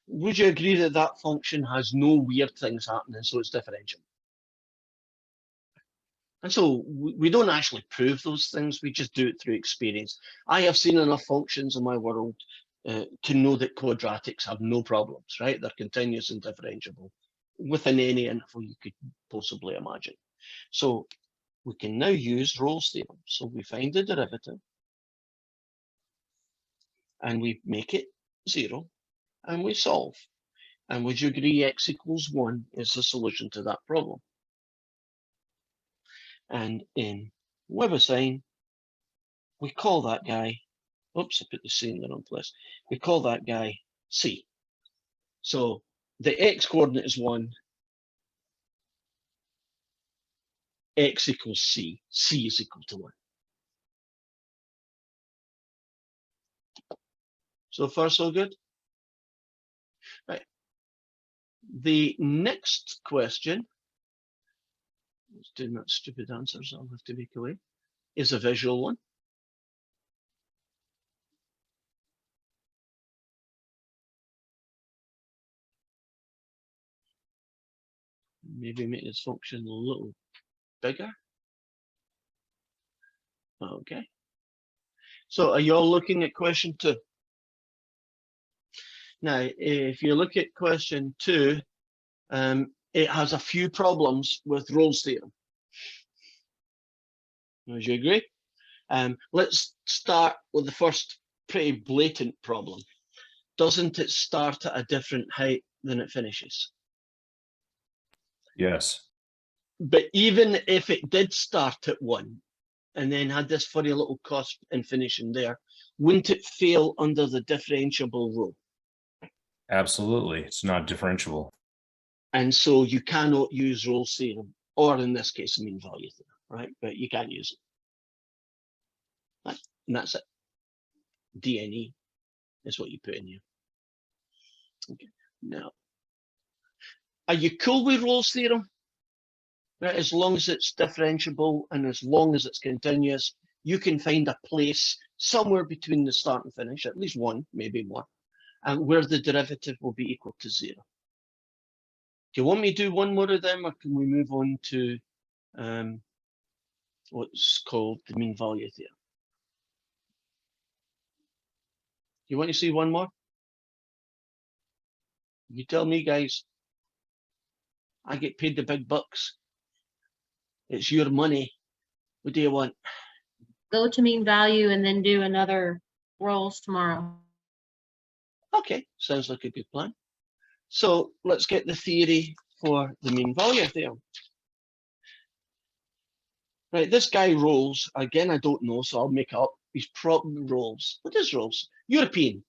Would you agree that that function has no weird things happening, so it's differentiable? And so we don't actually prove those things, we just do it through experience. I have seen enough functions in my world to know that quadratics have no problems, right? They're continuous and differentiable within any interval you could possibly imagine. So we can now use Rolle's theorem. So we find the derivative and we make it 0 and we solve. And would you agree x equals 1 is the solution to that problem? And in WebAssign, we call that guy, oops, I put the C in the wrong place. We call that guy C. So the x coordinate is 1, x equals C, C is equal to 1. So far, so good? Right. The next question, it's doing that stupid answers I'll have to make away, is a visual one. Maybe make this function a little bigger. Okay. So are you all looking at question 2? Now, if you look at question 2, it has a few problems with Rolle's theorem. Would you agree? Let's start with the first pretty blatant problem. Doesn't it start at a different height than it finishes? Yes. But even if it did start at 1 and then had this funny little cusp and finishing there, wouldn't it fail under the differentiable rule? Absolutely. It's not differentiable. And so you cannot use Rolle's theorem, or in this case, mean value theorem, right? But you can't use it. Right? And that's it. DNE is what you put in here. Okay. Now, are you cool with Rolle's theorem? Right? As long as it's differentiable and as long as it's continuous, you can find a place somewhere between the start and finish, at least one, maybe more, and where the derivative will be equal to 0. Do you want me to do one more of them, or can we move on to what's called the mean value theorem? You want to see one more? You tell me, guys. I get paid the big bucks. It's your money. What do you want? Go to mean value and then do another rolls tomorrow. Okay, sounds like a good plan. So let's get the theory for the mean value theorem. Right, this guy Rolles, again, I don't know, so I'll make up. He's probably Rolles. What is Rolles? European.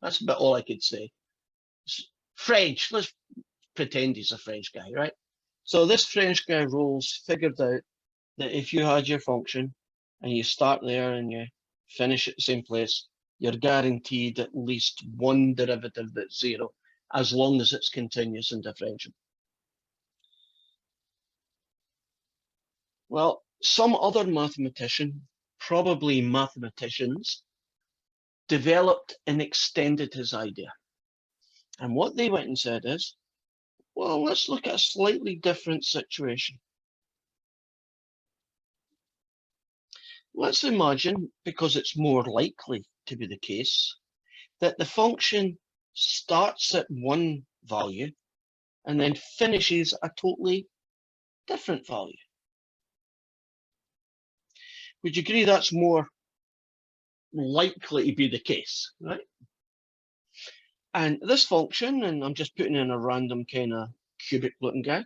That's about all I could say. French. Let's pretend he's a French guy, right? So this French guy Rolles figured out that if you had your function and you start there and you finish at the same place, you're guaranteed at least one derivative that's 0, as long as it's continuous and differentiable. Well, some other mathematician, probably mathematicians, developed and extended his idea. And what they went and said is, well, let's look at a slightly different situation. Let's imagine, because it's more likely to be the case, that the function starts at one value and then finishes a totally different value. Would you agree that's more likely to be the case, right? And this function, and I'm just putting in a random kind of cubic looking guy,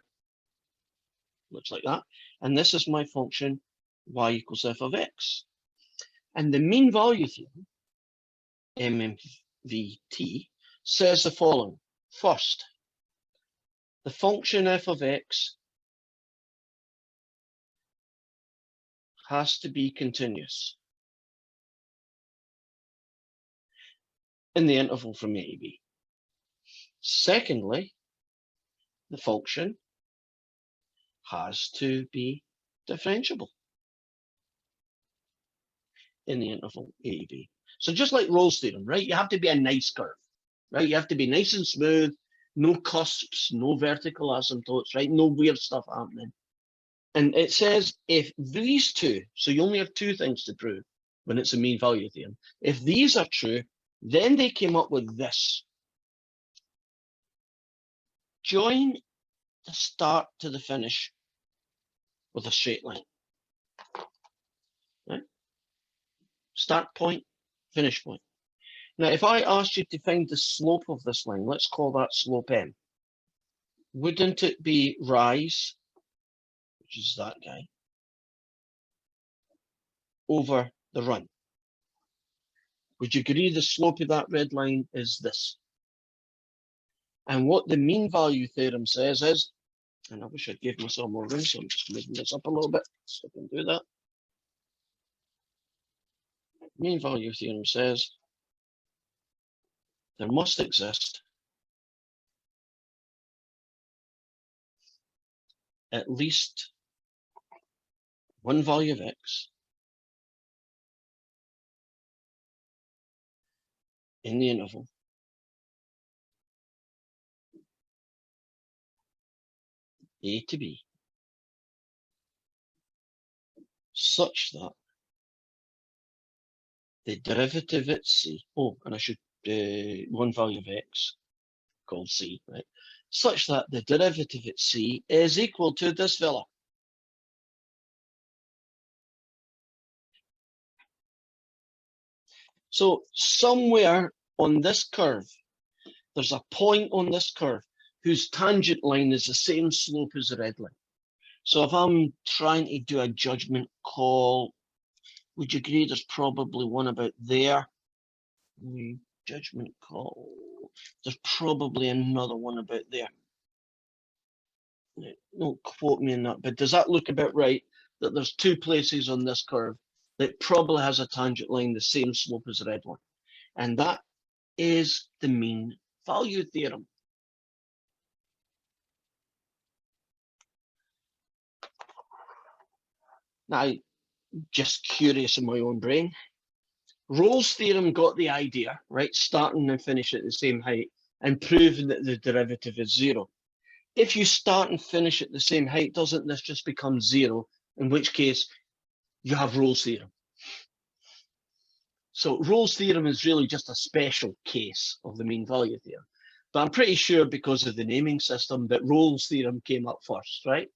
looks like that. And this is my function y equals f of x. And the mean value theorem, MMVT, says the following. First, the function f of x has to be continuous in the interval from a to b. Secondly, the function has to be differentiable in the interval a to b. So just like Rolle's theorem, right? You have to be a nice curve, right? You have to be nice and smooth, no cusps, no vertical asymptotes, right? No weird stuff happening. And it says if these two, so you only have two things to prove when it's a mean value theorem. If these are true, then they came up with this. Join the start to the finish with a straight line. Right? Start point, finish point. Now, if I asked you to find the slope of this line, let's call that slope m. Wouldn't it be rise, which is that guy, over the run? Would you agree the slope of that red line is this? And what the mean value theorem says is, and I wish I'd give myself more room, so I'm just moving this up a little bit so I can do that. Mean value theorem says there must exist at least one value of x in the interval a to b such that the derivative at c, oh, and I should, one value of x called c, right? Such that the derivative at c is equal to this fella. So somewhere on this curve, there's a point on this curve whose tangent line is the same slope as the red line. So if I'm trying to do a judgment call, would you agree there's probably one about there? Judgment call. There's probably another one about there. Don't quote me on that, but does that look about right? That there's two places on this curve that probably has a tangent line the same slope as the red one. And that is the mean value theorem. Now, just curious in my own brain, Rolle's theorem got the idea, right? Starting and finish at the same height and proving that the derivative is zero. If you start and finish at the same height, doesn't this just become zero? In which case you have Rolle's theorem. So Rolle's theorem is really just a special case of the mean value theorem. But I'm pretty sure because of the naming system that Rolle's theorem came up first, right?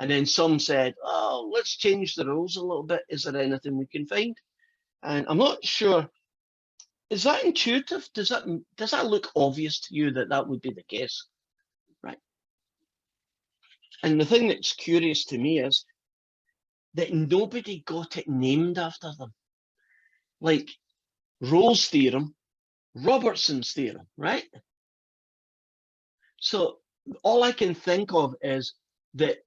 And then some said, oh, let's change the rules a little bit. Is there anything we can find? And I'm not sure, is that intuitive? Does that look obvious to you that that would be the case? Right. And the thing that's curious to me is that nobody got it named after them. Like Rolle's theorem, Robertson's theorem, right? So all I can think of is that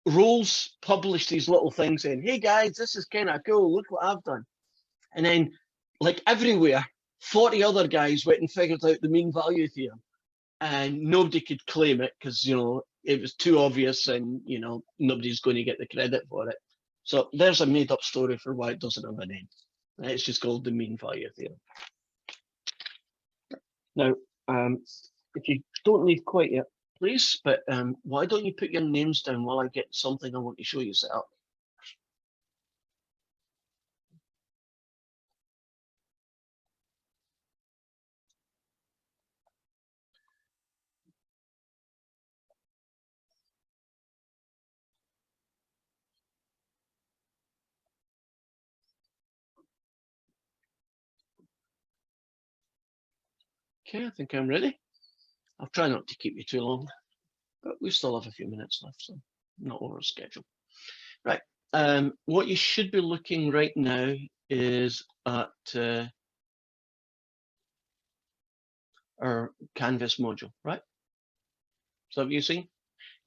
Rolle's published these little things saying, hey guys, this is kind of cool, look what I've done. And then, like everywhere, 40 other guys went and figured out the mean value theorem. And nobody could claim it because, you know, it was too obvious and, you know, nobody's going to get the credit for it. So there's a made up story for why it doesn't have a name. It's just called the mean value theorem. Now, if you don't leave quite yet, please, but why don't you put your names down while I get something I want to show you set up? Okay, I think I'm ready. I'll try not to keep you too long, but we still have a few minutes left, so not over schedule. Right, what you should be looking right now is at our Canvas module, right? So have you seen?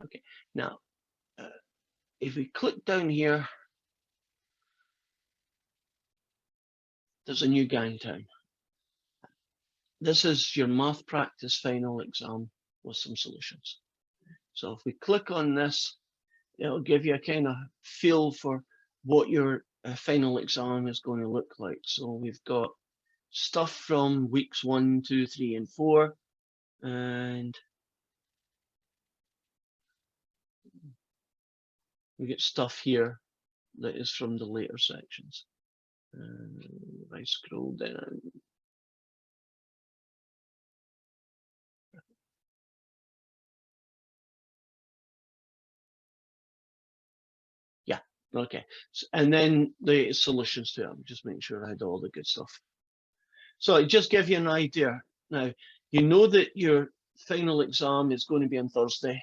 Okay, now, if we click down here, there's a new gang time. This is your math practice final exam with some solutions. So if we click on this, it'll give you a kind of feel for what your final exam is going to look like. So we've got stuff from weeks 1, 2, 3, and 4, and we get stuff here that is from the later sections. If I scroll down, yeah, okay. And then the solutions to it. Just make sure I had all the good stuff. So it just give you an idea. Now, you know that your final exam is going to be on Thursday.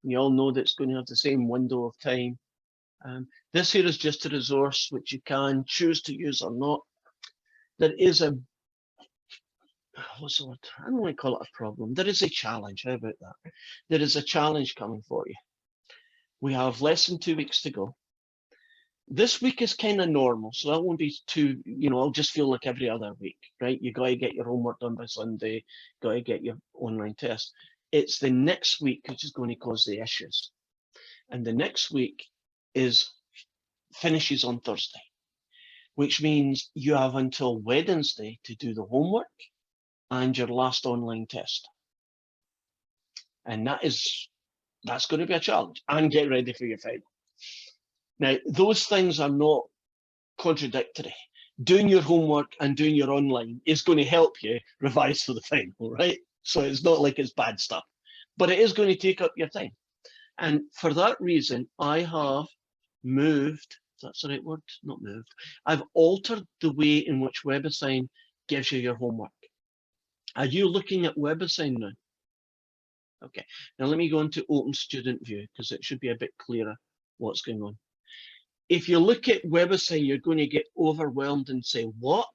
You all know that it's going to have the same window of time. This here is just a resource which you can choose to use or not. There is a, what's the word? I don't want to call it a problem. There is a challenge. How about that? There is a challenge coming for you. We have less than 2 weeks to go. This week is kind of normal, so that won't be too, you know, I'll just feel like every other week, right? You got to get your homework done by Sunday, got to get your online test. It's the next week which is going to cause the issues. And the next week finishes on Thursday, which means you have until Wednesday to do the homework and your last online test. And that's going to be a challenge, and get ready for your final. Now, those things are not contradictory. doing your homework and doing your online is going to help you revise for the final, right? So it's not like it's bad stuff, but it is going to take up your time. And for that reason, I have moved, if that's the right word, not moved, I've altered the way in which WebAssign gives you your homework. Are you looking at WebAssign now? Okay, now let me go into Open Student View because it should be a bit clearer what's going on. If you look at WebAssign, you're going to get overwhelmed and say, what?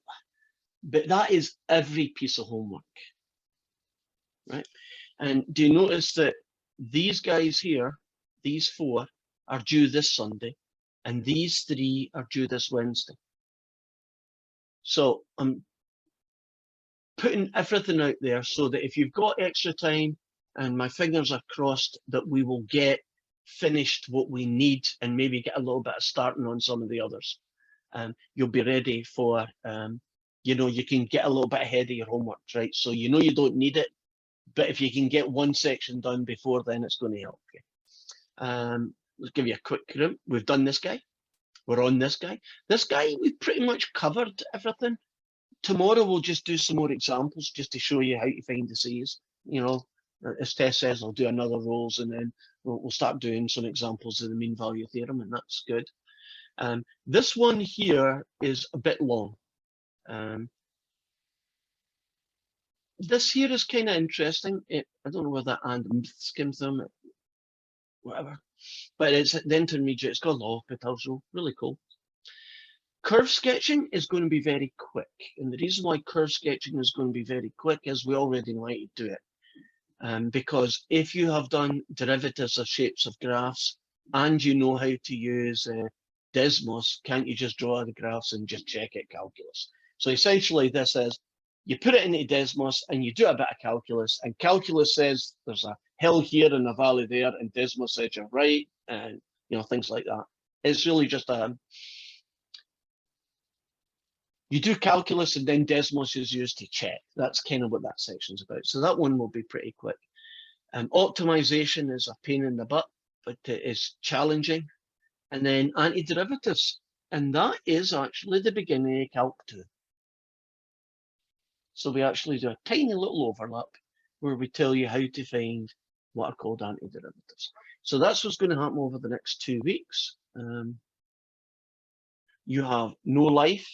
But that is every piece of homework, right? And do you notice that these guys here, these 4, are due this Sunday, and these 3 are due this Wednesday. So I'm putting everything out there so that if you've got extra time, and my fingers are crossed that we will get finished what we need and maybe get a little bit of starting on some of the others. You'll be ready for, you know, you can get a little bit ahead of your homework, right? So you know you don't need it, but if you can get one section done before then, it's going to help you. Let's give you a quick group. We've done this guy. We're on this guy. This guy, we've pretty much covered everything. Tomorrow we'll just do some more examples just to show you how to find the C's. You know, as Tess says, I'll do another roles and then we'll start doing some examples of the mean value theorem, and that's good. This one here is a bit long. This here is kind of interesting. I don't know whether and skim them, whatever, but it's the intermediate. It's got law, Pitalso, really cool. Curve sketching is going to be very quick, and the reason why curve sketching is going to be very quick is we already know how to do it. Because if you have done derivatives of shapes of graphs and you know how to use Desmos, can't you just draw the graphs and just check it calculus? So essentially this is, you put it into Desmos and you do a bit of calculus, and calculus says there's a hill here and a valley there, and Desmos says you're right, and you know, things like that. It's really just a, you do calculus and then Desmos is used to check. That's kind of what that section's about. So that one will be pretty quick. Optimization is a pain in the butt, but it is challenging. And then antiderivatives, and that is actually the beginning of Calc 2. So we actually do a tiny little overlap where we tell you how to find what are called antiderivatives. So that's what's going to happen over the next 2 weeks. You have no life